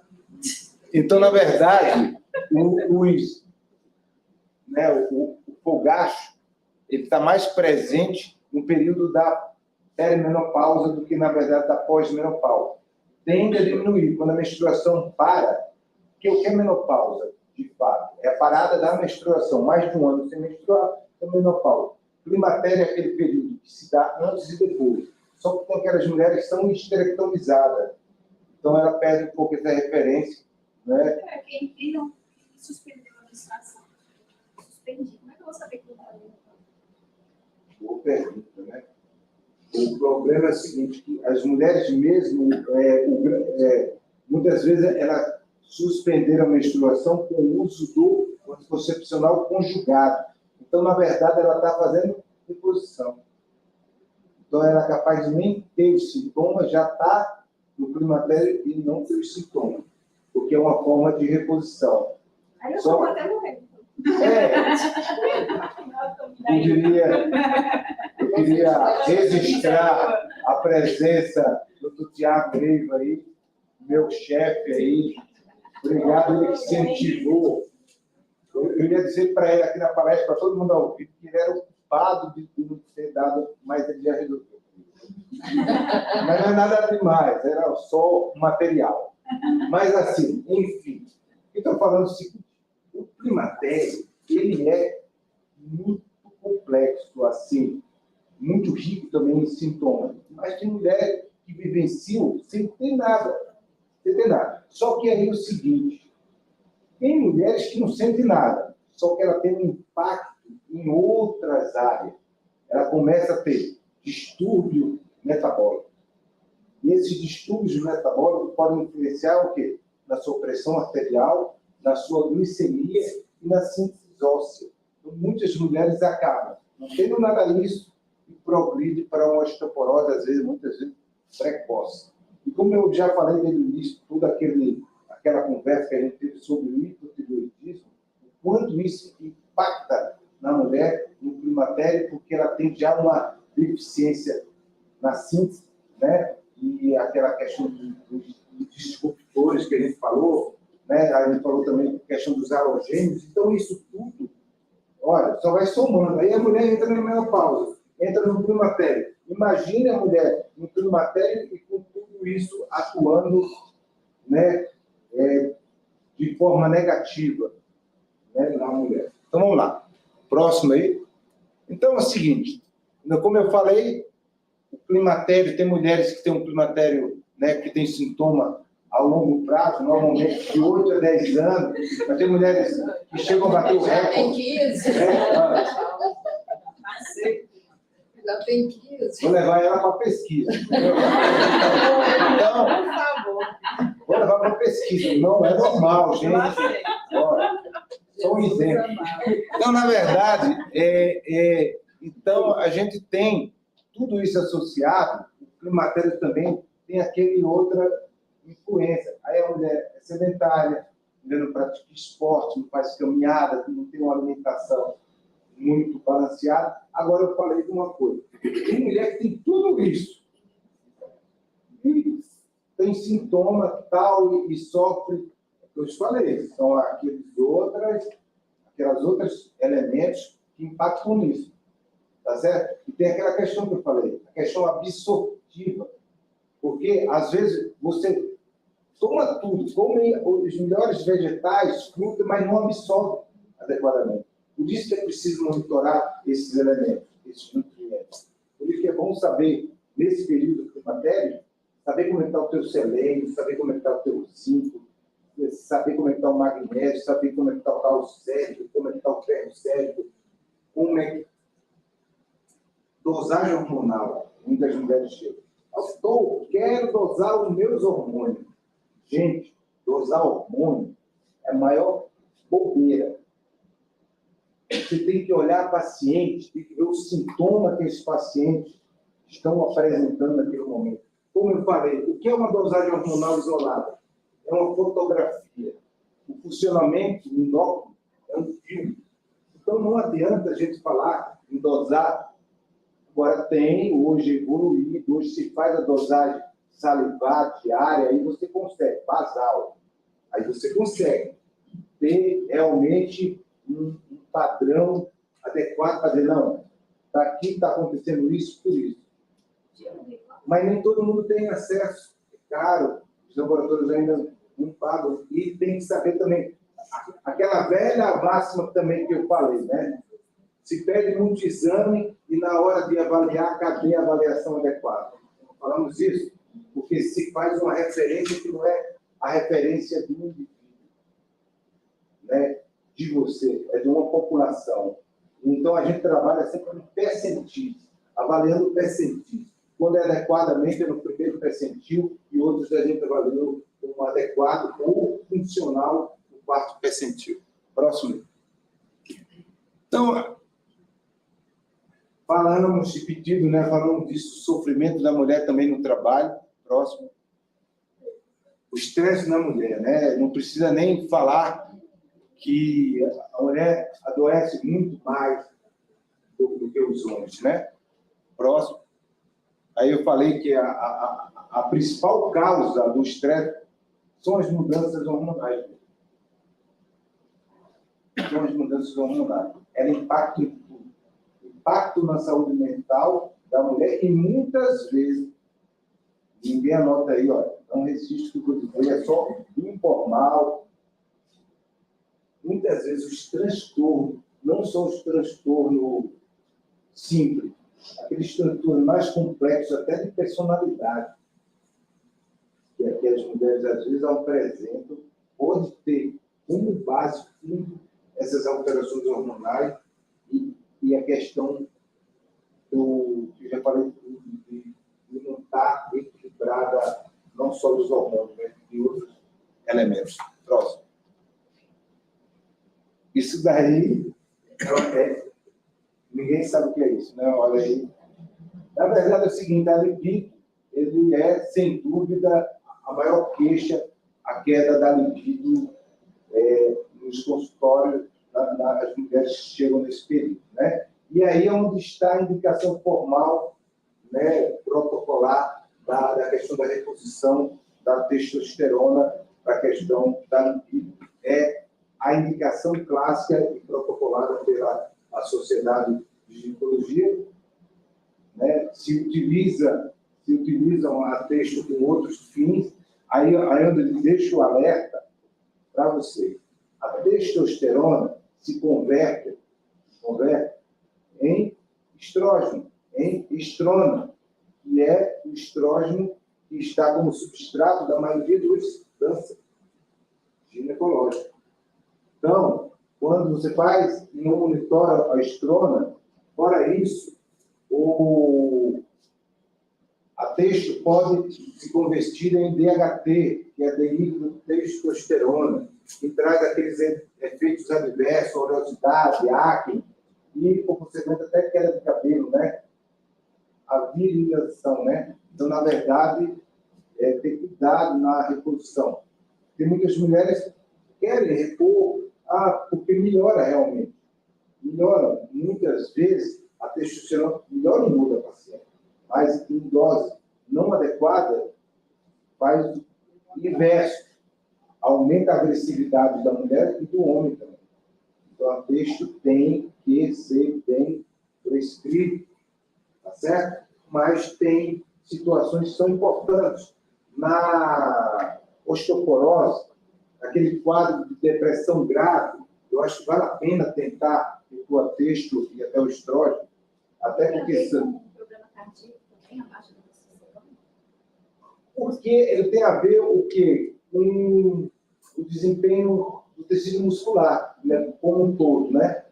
Então, na verdade, o fogacho está mais presente no período da perimenopausa do que, na verdade, da pós-menopausa. Tende a diminuir. Quando a menstruação para, que o que é menopausa, de fato? É a parada da menstruação. Mais de um ano sem menstruar, é menopausa. Climatério é aquele período que se dá antes e depois. Só que tem aquelas mulheres que são esterectomizadas. Então, ela perde um pouco essa referência. Né? Quem não suspendeu a menstruação? Suspendi. Como é que eu vou saber que não está menopausa? Boa pergunta, né? O problema é o seguinte, que as mulheres mesmo, muitas vezes, elas suspenderam a menstruação com o uso do anticoncepcional conjugado. Então, na verdade, ela está fazendo reposição. Então, ela é capaz de nem ter os sintomas, já está no climatério e não ter os sintomas, porque é uma forma de reposição. Aí eu Só- vou até morrer. Eu queria registrar a presença do Tiago Neiva aí, meu chefe aí. Obrigado, ele que incentivou. Eu ia dizer para ele aqui na palestra, para todo mundo ouvir, que ele era o culpado de tudo ter dado, mas ele já resolveu. Mas não é nada demais, era só material. Mas assim, enfim, eu estou falando o seguinte, o climatério, ele é muito complexo, assim, muito rico também em sintomas. Mas tem mulheres que vivenciam sem ter nada. Sem ter nada. Só que aí é o seguinte, tem mulheres que não sentem nada, só que ela tem um impacto em outras áreas. Ela começa a ter distúrbio metabólico. E esses distúrbios metabólicos podem influenciar o quê? Na sua pressão arterial, na sua glicemia e na síntese óssea. Então, muitas mulheres acabam não tendo nada disso e progride para uma osteoporose, às vezes, muitas vezes, precoce. E como eu já falei desde o início, toda aquela conversa que a gente teve sobre o hipotireoidismo, o quanto isso impacta na mulher, no climatério, porque ela tem já uma deficiência na síntese, né? E aquela questão dos disruptores que a gente falou, né? A gente falou também a questão dos halogênios. Então, isso tudo, olha, só vai somando. Aí a mulher entra na menopausa, entra no climatério. Imagine a mulher no climatério e com tudo isso atuando, né, de forma negativa, né, na mulher. Então, vamos lá. Próximo aí. Então, é o seguinte, como eu falei, o climatério, tem mulheres que têm um climatério, né, que tem sintoma a longo prazo, normalmente de 8 a 10 anos, mas tem mulheres que chegam a bater o recorde. Tem 15. Já tem 15. Vou levar ela para pesquisa. Então, vou levar para pesquisa. Não é normal, gente. Olha, só um exemplo. Então, na verdade, então, a gente tem tudo isso associado, o climatério também tem aquele outra influência. Aí a mulher é sedentária, a mulher não pratica esporte, não faz caminhada, não tem uma alimentação muito balanceada. Agora eu falei de uma coisa. Tem mulher que tem tudo isso. E tem sintoma tal e sofre, eu te falei, são aquelas outras elementos que impactam nisso. Tá certo? E tem aquela questão que eu falei, a questão absortiva. Porque, às vezes, você toma tudo, come os melhores vegetais, frutas, mas não absorve adequadamente. Por isso que é preciso monitorar esses elementos, esses nutrientes. Por isso que é bom saber, nesse período climatério, saber como está o teu selênio, saber como está o teu zinco, saber como está o magnésio, saber como está o cálcio, como está o ferro cérebro, como é que dosagem hormonal. Muitas mulheres chegam. Quero dosar os meus hormônios. Gente, dosar hormônio é a maior bobeira. Você tem que olhar paciente, tem que ver o sintoma que esses pacientes estão apresentando naquele momento. Como eu falei, o que é uma dosagem hormonal isolada? É uma fotografia. O funcionamento endócrino é um filme. Então, não adianta a gente falar em dosar. Agora tem, hoje evoluído, hoje se faz a dosagem salivar diária, aí você consegue, basal. Aí você consegue ter realmente um padrão adequado para dizer, não, aqui está acontecendo isso por isso. Mas nem todo mundo tem acesso. É caro, os laboratórios ainda não pagam. E tem que saber também, aquela velha máxima também que eu falei, né? Se pede muito exame e na hora de avaliar, cadê a avaliação adequada? Falamos isso porque se faz uma referência que não é a referência do indivíduo, né? De você, é de uma população. Então, a gente trabalha sempre no percentil, avaliando o percentil. Quando é adequadamente, é no primeiro percentil, e outros a gente avaliou como adequado ou funcional no quarto percentil. Próximo. Então, falamos de pedido, né? Falamos disso, sofrimento da mulher também no trabalho. Próximo. O estresse na mulher, né? Não precisa nem falar que a mulher adoece muito mais do que os homens, né? Próximo. Aí eu falei que a principal causa do estresse são as mudanças hormonais. São as mudanças hormonais. Ela impacta em tudo. Impacto na saúde mental da mulher e muitas vezes, ninguém anota aí, ó, não resiste que eu vou dizer, é só informal. Muitas vezes os transtornos não são os transtornos simples, aqueles transtornos mais complexos, até de personalidade, que as mulheres às vezes apresentam, pode ter como base essas alterações hormonais e a questão do que eu já falei, de não estar equilibrada, não só dos hormônios, mas de outros elementos. Próximo. Isso daí, ninguém sabe o que é isso, né? Olha aí. Na verdade, é o seguinte, a libido, ele é, sem dúvida, a maior queixa, a queda da libido nos consultórios, as mulheres chegam nesse período, né? E aí é onde está a indicação formal, né, protocolar, da questão da reposição da testosterona para a questão da libido. É a indicação clássica e protocolada pela a Sociedade de Ginecologia, né? Se utilizam a texto com outros fins, aí eu deixo o alerta para você. A testosterona se converte em estrógeno, em estrona, que é o estrógeno que está como substrato da maioria dos cânceres ginecológicos. Então, quando você faz e não monitora a estrona, fora isso, a testo pode se convertir em DHT, que é dihidrotestosterona, que traz aqueles efeitos adversos, oleosidade, acne, e, por consequência, até queda de cabelo, né? A virilização, né? Então, na verdade, ter cuidado na reprodução. Tem muitas mulheres que querem repor, porque melhora realmente. Melhora, muitas vezes, a testosterona melhora o humor da paciente, mas em dose não adequada, faz o inverso. Aumenta a agressividade da mulher e do homem também. Então, a testo tem que ser bem prescrito, tá certo? Mas tem situações que são importantes. Na osteoporose, aquele quadro de depressão grave, eu acho que vale a pena tentar o testo e até o estrógeno, até porque... problema cardíaco também, abaixo da testosterona? Porque ele tem a ver o quê? Com o desempenho do tecido muscular, né? Como um todo, né?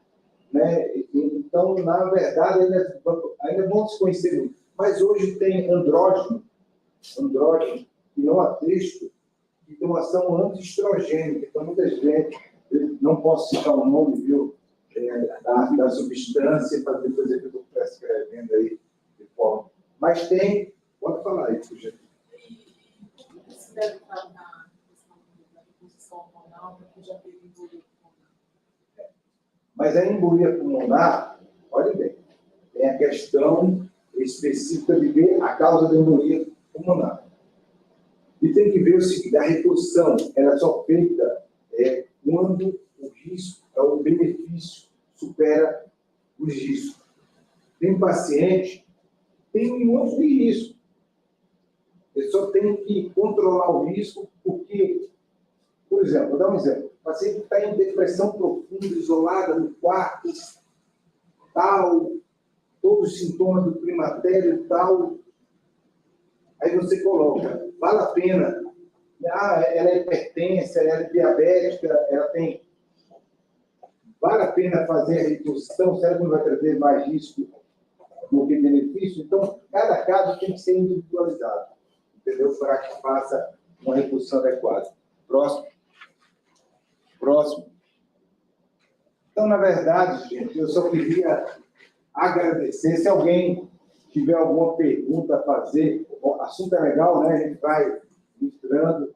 Então, na verdade, ainda é bom se conhecer muito. Mas hoje tem andrógeno, que não há texto, que tem uma ação anti-estrogênica. Então, muitas vezes, eu não posso citar o nome, viu, da substância, para depois eu estou prescrevendo aí de forma. Mas tem, pode falar aí, sujeito. Você deve falar na questão da reposição hormonal, porque já teve embolia pulmonar. Mas a embolia pulmonar, olha bem, tem a questão específica de ver a causa da embolia pulmonar. E tem que ver o seguinte, a reposição, ela é só feita quando o risco, o benefício supera os riscos. Tem paciente, tem um monte de risco. Ele só tem que controlar o risco, porque, por exemplo, vou dar um exemplo. O paciente está em depressão profunda, isolada no quarto, tal, todos os sintomas do climatério e tal. Aí você coloca, vale a pena. Ela é hipertensa, ela é diabética, ela tem... Vale a pena fazer a reposição? Será que não vai trazer mais risco do que benefício? Então, cada caso tem que ser individualizado, entendeu? Para que faça uma reposição adequada. Próximo. Então, na verdade, gente, eu só queria agradecer. Se alguém tiver alguma pergunta a fazer, o assunto é legal, né? A gente vai mostrando.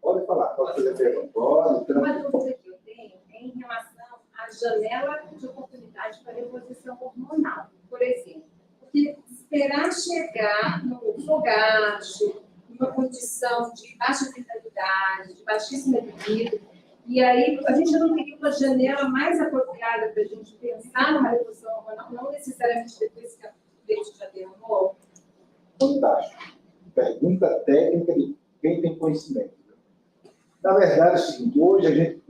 Pode falar, pode fazer a pergunta. Pode, uma dúvida que eu tenho é em relação à janela de oportunidade para reposição hormonal, por exemplo. Porque esperar chegar no fogacho, numa condição de baixa vitalidade, de baixíssima libido, e aí a gente não tem uma janela mais apropriada para a gente pensar numa reposição hormonal, não necessariamente depois que a leite já derramou. Fantástico. Pergunta técnica de quem tem conhecimento. Na verdade, é o seguinte, hoje a gente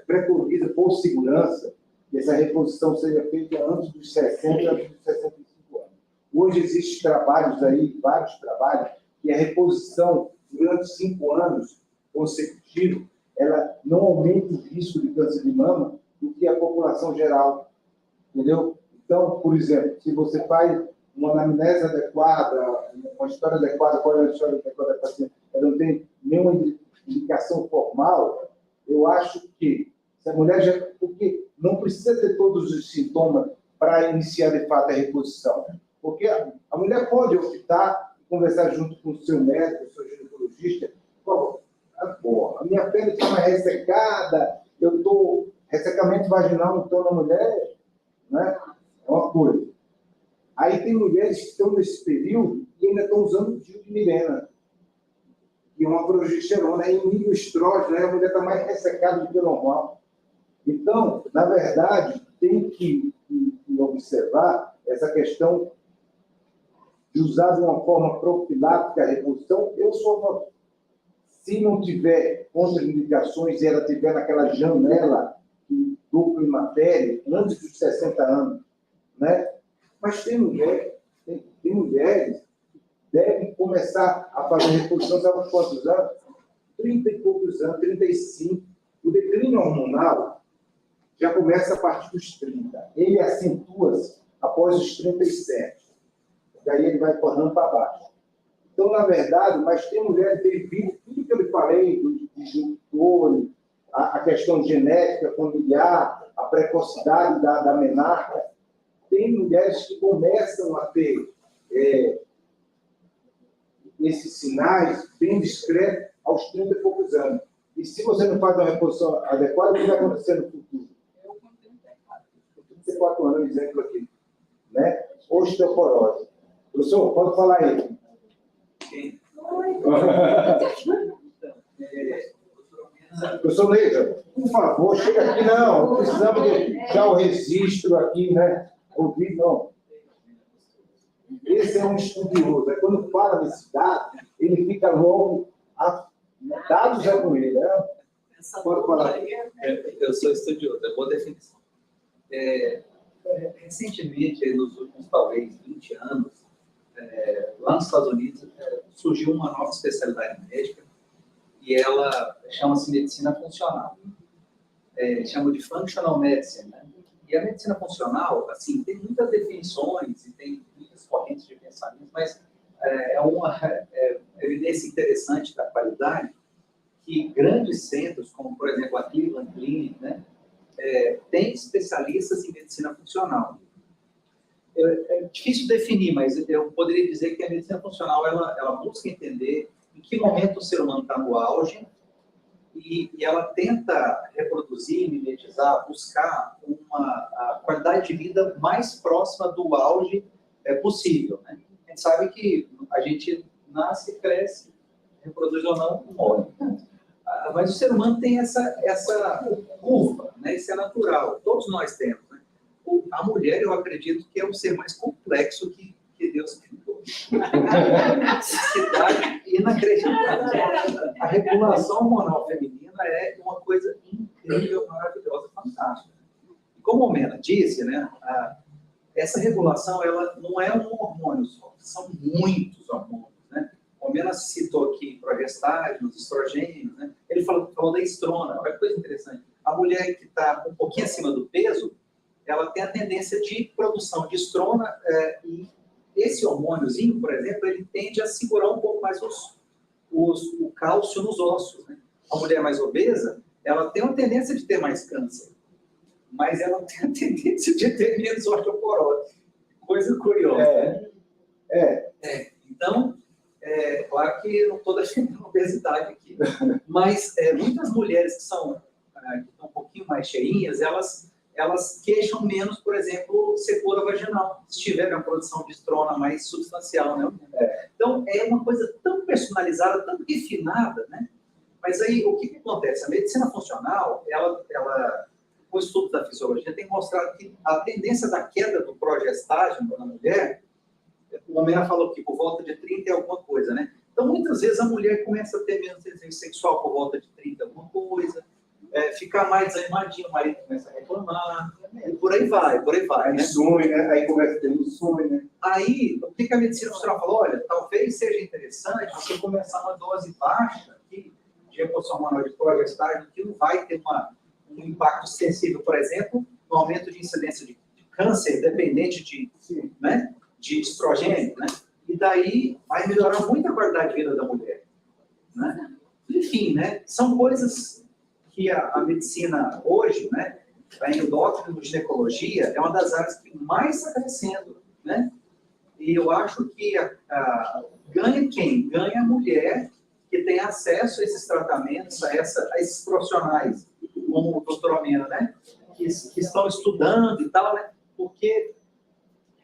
preconiza, por segurança, que essa reposição seja feita antes dos 60, antes dos 65 anos. Hoje existem trabalhos aí, vários trabalhos, que a reposição durante 5 anos consecutivos, ela não aumenta o risco de câncer de mama do que a população geral. Entendeu? Então, por exemplo, se você faz uma anamnese adequada, uma história adequada, qual é a história adequada da paciente, ela não tem nenhuma indicação formal, eu acho que se a mulher já... Porque não precisa ter todos os sintomas para iniciar, de fato, a reposição. Porque a mulher pode optar, conversar junto com o seu médico, o seu ginecologista, a minha pele está mais ressecada, eu estou... Ressecamento vaginal, então, na mulher, né? É uma coisa. Aí tem mulheres que estão nesse período e ainda estão usando o DIU de Mirena, que é uma progesterona, aí em nível estrógeno, a mulher está mais ressecada do que o normal. Então, na verdade, tem que observar essa questão de usar de uma forma profilática a reposição. Eu sou, se não tiver contraindicações e ela tiver naquela janela do climatério, antes dos 60 anos, né? Mas tem mulheres que devem começar a fazer reposição, sabe há quantos anos? 30 e poucos anos, 35. O declínio hormonal já começa a partir dos 30. Ele acentua-se após os 37. Daí ele vai tornando para baixo. Então, na verdade, mas tem mulheres devido tudo que eu lhe falei, do disjuntor, a questão genética, familiar, a precocidade da menarca, tem mulheres que começam a ter esses sinais bem discretos aos 30 e poucos anos. E se você não faz uma reposição adequada, o que vai acontecer no futuro? Eu com 34 anos, exemplo aqui, né? Osteoporose. Professor, pode falar aí. Professor Neida, por favor, chega aqui, não. Precisamos de já o registro aqui, né? Ouvir, não. Esse é um estudioso. Quando fala nesse dado, ele fica logo. Dados é com ele, né? Pode falar. Eu sou estudioso, é boa definição. Recentemente, nos últimos, talvez, 20 anos, lá nos Estados Unidos, surgiu uma nova especialidade médica e ela chama-se medicina funcional. Chama de functional medicine, né? E a medicina funcional, assim, tem muitas definições e tem muitas correntes de pensamento, mas é uma evidência interessante da qualidade que grandes centros, como, por exemplo, a Cleveland Clinic, né, tem especialistas em medicina funcional. É difícil definir, mas eu poderia dizer que a medicina funcional ela busca entender em que momento o ser humano está no auge e ela tenta reproduzir, mimetizar, buscar a qualidade de vida mais próxima do auge possível, né? A gente sabe que a gente nasce, cresce, reproduz ou não, morre. Mas o ser humano tem essa curva, né? Isso é natural, todos nós temos, né? A mulher, eu acredito que é o ser mais complexo que Deus criou. Necessidade inacreditável. A regulação hormonal feminina é uma coisa incrível, maravilhosa, fantástica. E como a Mena disse, né, essa regulação ela não é um hormônio só, são muitos hormônios, né? A Mena citou aqui progestágenos, estrogênios, né? Ele falou da estrona, olha que coisa interessante. A mulher que está um pouquinho acima do peso, ela tem a tendência de produção de estrona e esse hormôniozinho, por exemplo, ele tende a segurar um pouco mais o cálcio nos ossos, né? A mulher mais obesa, ela tem uma tendência de ter mais câncer, mas ela tem a tendência de ter menos osteoporose. Coisa curiosa. Então, claro que eu não estou defendendo a obesidade aqui, mas muitas mulheres que estão um pouquinho mais cheinhas, elas queixam menos, por exemplo, secura vaginal, se tiver uma produção de estrona mais substancial, né? Então, é uma coisa tão personalizada, tão refinada, né? Mas aí, o que acontece? A medicina funcional, o estudo da fisiologia tem mostrado que a tendência da queda do progestágeno na mulher, o homem falou que por volta de 30 é alguma coisa, né? Então, muitas vezes a mulher começa a ter menos desejo sexual por volta de 30 alguma coisa, ficar mais desanimadinho, o marido começa a reclamar, e por aí vai, Aí né? sonho, né? Aí começa a ter um sonho, né? Aí, o que a medicina funcional falou? Olha, talvez seja interessante você começar uma dose baixa aqui, de reposição hormonal de progestágeno, que não vai ter um impacto sensível, por exemplo, no aumento de incidência de câncer dependente de estrogênio, né? E daí vai melhorar muito a qualidade de vida da mulher, né? Enfim, né? São coisas que a medicina hoje, né? A endócrina, ginecologia, é uma das áreas que mais está crescendo, né? E eu acho que ganha quem? Ganha a mulher que tem acesso a esses tratamentos, a esses profissionais, como o doutor Omena, né? Que estão estudando e tal, né? Porque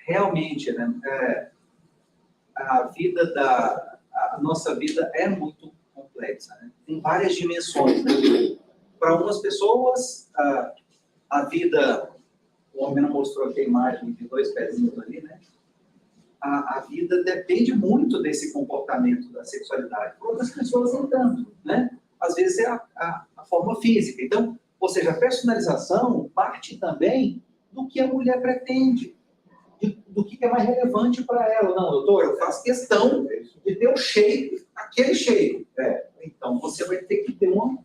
realmente, né? A nossa vida é muito complexa, né? Tem várias dimensões, né? Para algumas pessoas, a vida, o Omena mostrou aqui a imagem de 2 pezinhos ali, né? A vida depende muito desse comportamento da sexualidade. Para outras pessoas, não tanto, né? Às vezes é a forma física. Então, ou seja, a personalização parte também do que a mulher pretende, do que é mais relevante para ela. Não, doutor, eu faço questão de ter o shape, aquele shape. Então, você vai ter que ter um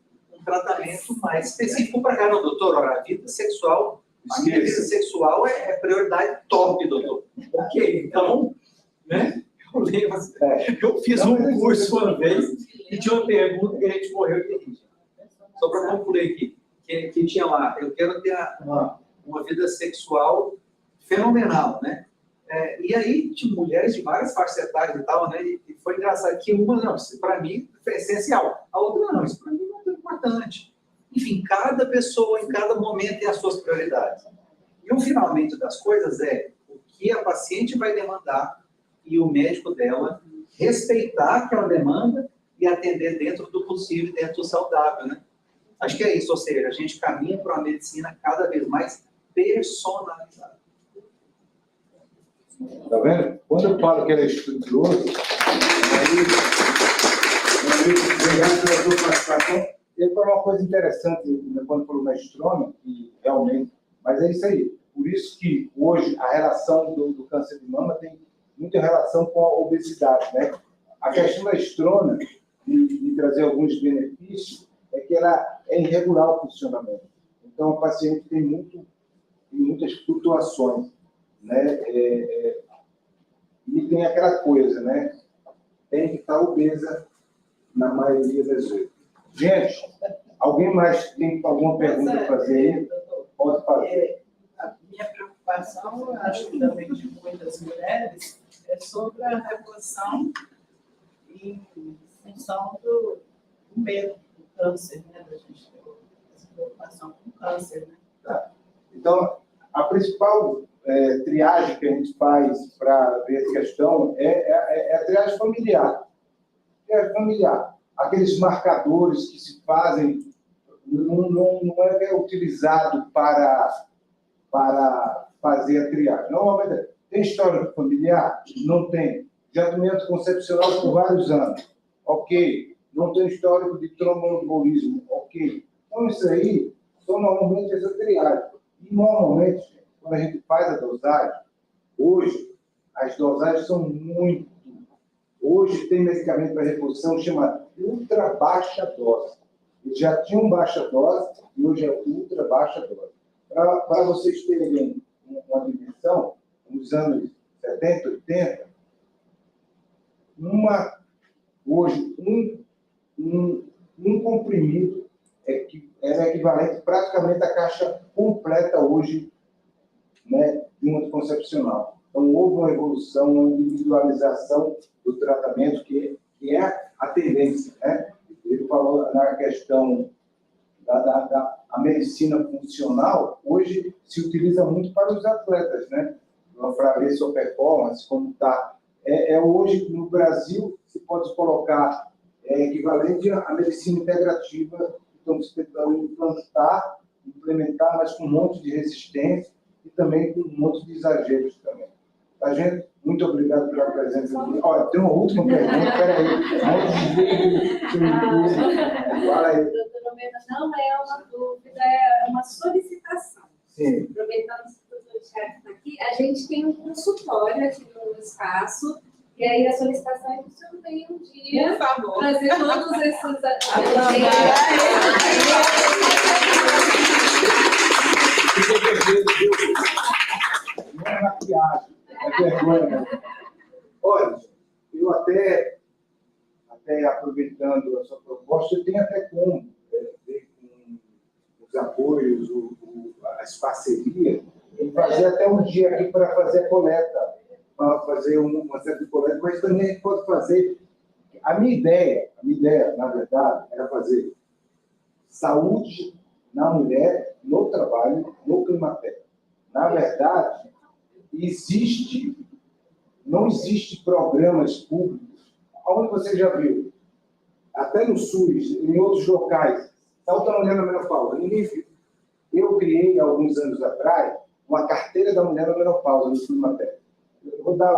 tratamento mais específico para cada. Não, doutor, olha, a vida sexual... A minha vida sexual é prioridade top, doutor. Ok, então, né? Eu fiz um curso uma vez e tinha uma pergunta que a gente morreu de rir. Só para concluir aqui, que tinha lá, eu quero ter uma vida sexual fenomenal, né? E aí, tinha mulheres de várias faixas etárias e tal, né? E foi engraçado que uma, não, isso para mim é essencial. A outra, não, isso para mim não é tão importante. Enfim, cada pessoa, em cada momento, tem as suas prioridades. E o finalmente das coisas é o que a paciente vai demandar e o médico dela respeitar aquela demanda e atender dentro do possível, dentro do saudável, né? Acho que é isso, ou seja, a gente caminha para uma medicina cada vez mais personalizada. Tá vendo? Quando eu falo que ele é estudioso, aí, obrigado pela sua participação. Ele falou uma coisa interessante, né, quando falou na estrona, que realmente, mas é isso aí. Por isso que hoje a relação do câncer de mama tem muita relação com a obesidade, né? A questão da estrona, de trazer alguns benefícios, é que ela é irregular o funcionamento. Então, o paciente tem muitas flutuações, né? E tem aquela coisa, né? Tem que estar obesa na maioria das vezes. Gente, alguém mais tem alguma pergunta a fazer aí? Pode fazer. A minha preocupação, eu acho que também de muitas mulheres, é sobre a reposição em função do medo do câncer, né? Da gente ter essa preocupação com o câncer, né? Tá. Então, a principal triagem que a gente faz para ver essa questão é a triagem familiar. Triagem familiar. Aqueles marcadores que se fazem não é utilizado para fazer a triagem. Normalmente, tem história familiar? Não tem. Já tomei anticoncepcional por vários anos. Ok. Não tem histórico de tromboembolismo. Ok. Então, isso aí, são normalmente essa triagem. E, normalmente, quando a gente faz a dosagem, hoje, as dosagens são muito. Hoje tem medicamento para reposição chamado ultra baixa dose. Eles já tinham baixa dose e hoje é ultra baixa dose. Para vocês terem uma dimensão, nos anos 70, 80, hoje um comprimido era equivalente praticamente à caixa completa hoje, né, de um anticoncepcional. Então, houve uma evolução, uma individualização do tratamento, que é a tendência, né? Ele falou na questão a medicina funcional, hoje se utiliza muito para os atletas, né? Para ver sua performance, como está. Hoje, no Brasil, se pode colocar equivalente à medicina integrativa, que estamos tentando implementar, mas com um monte de resistência e também com um monte de exageros também. Tá, gente? Muito obrigado pela presença aqui. Olha, tem uma última pergunta, peraí. Fala aí. Doutora Mena, não é uma dúvida, é uma solicitação. Sim. Aproveitando que o doutor Tiago está aqui, a gente tem um consultório aqui no espaço, e aí a solicitação é que o senhor venha um dia Por favor. trazer todos esses... Não é maquiagem, é vergonha. Olha, eu até aproveitando a sua proposta, eu tenho até como ver com os apoios, as parcerias, e fazer até um dia aqui para fazer a coleta, para fazer uma certa coleta, mas também a gente pode fazer. A minha ideia, na verdade, era fazer saúde na mulher, no trabalho, no climatério. Na verdade, não existe programas públicos, onde você já viu, até no SUS, em outros locais, saúde da mulher na menopausa, ninguém viu. Eu criei, há alguns anos atrás, uma carteira da mulher na menopausa, no climatério. Eu vou dar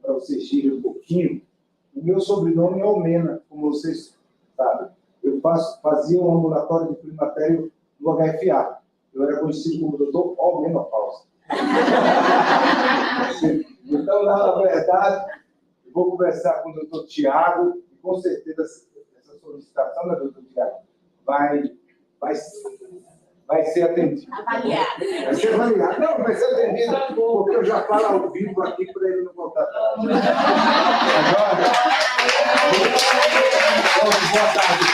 para vocês rirem um pouquinho. O meu sobrenome é Almena, como vocês sabem. Eu fazia um ambulatório de climatério no HFA. Eu era conhecido como doutor Almenopausa. Então, na verdade, eu vou conversar com o doutor Tiago, e com certeza essa solicitação da doutor Tiago vai ser atendida. Avaliado. Vai ser avaliada. Não, vai ser atendida, porque eu já falo ao vivo aqui para ele não voltar atrás. Agora, boa tarde.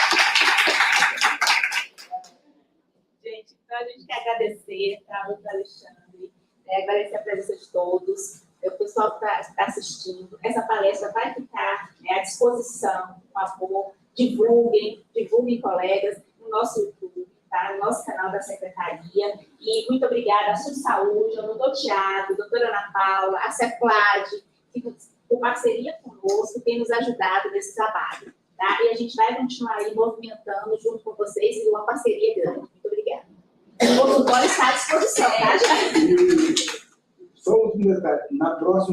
Gente, então a gente quer agradecer, tá, doutor Alexandre, agradecer a presença de todos, o pessoal que está assistindo. Essa palestra vai ficar à disposição, por favor, divulguem, colegas, no nosso YouTube, tá, no nosso canal da Secretaria. E muito obrigada à Subsaúde, ao doutor Tiago, à doutora Ana Paula, à CEPLAD, que, por parceria conosco, tem nos ajudado nesse trabalho. Tá? E a gente vai continuar aí movimentando junto com vocês e uma parceria grande. Muito obrigada. O consultório está à disposição, tá, gente? Só um detalhe. Na próxima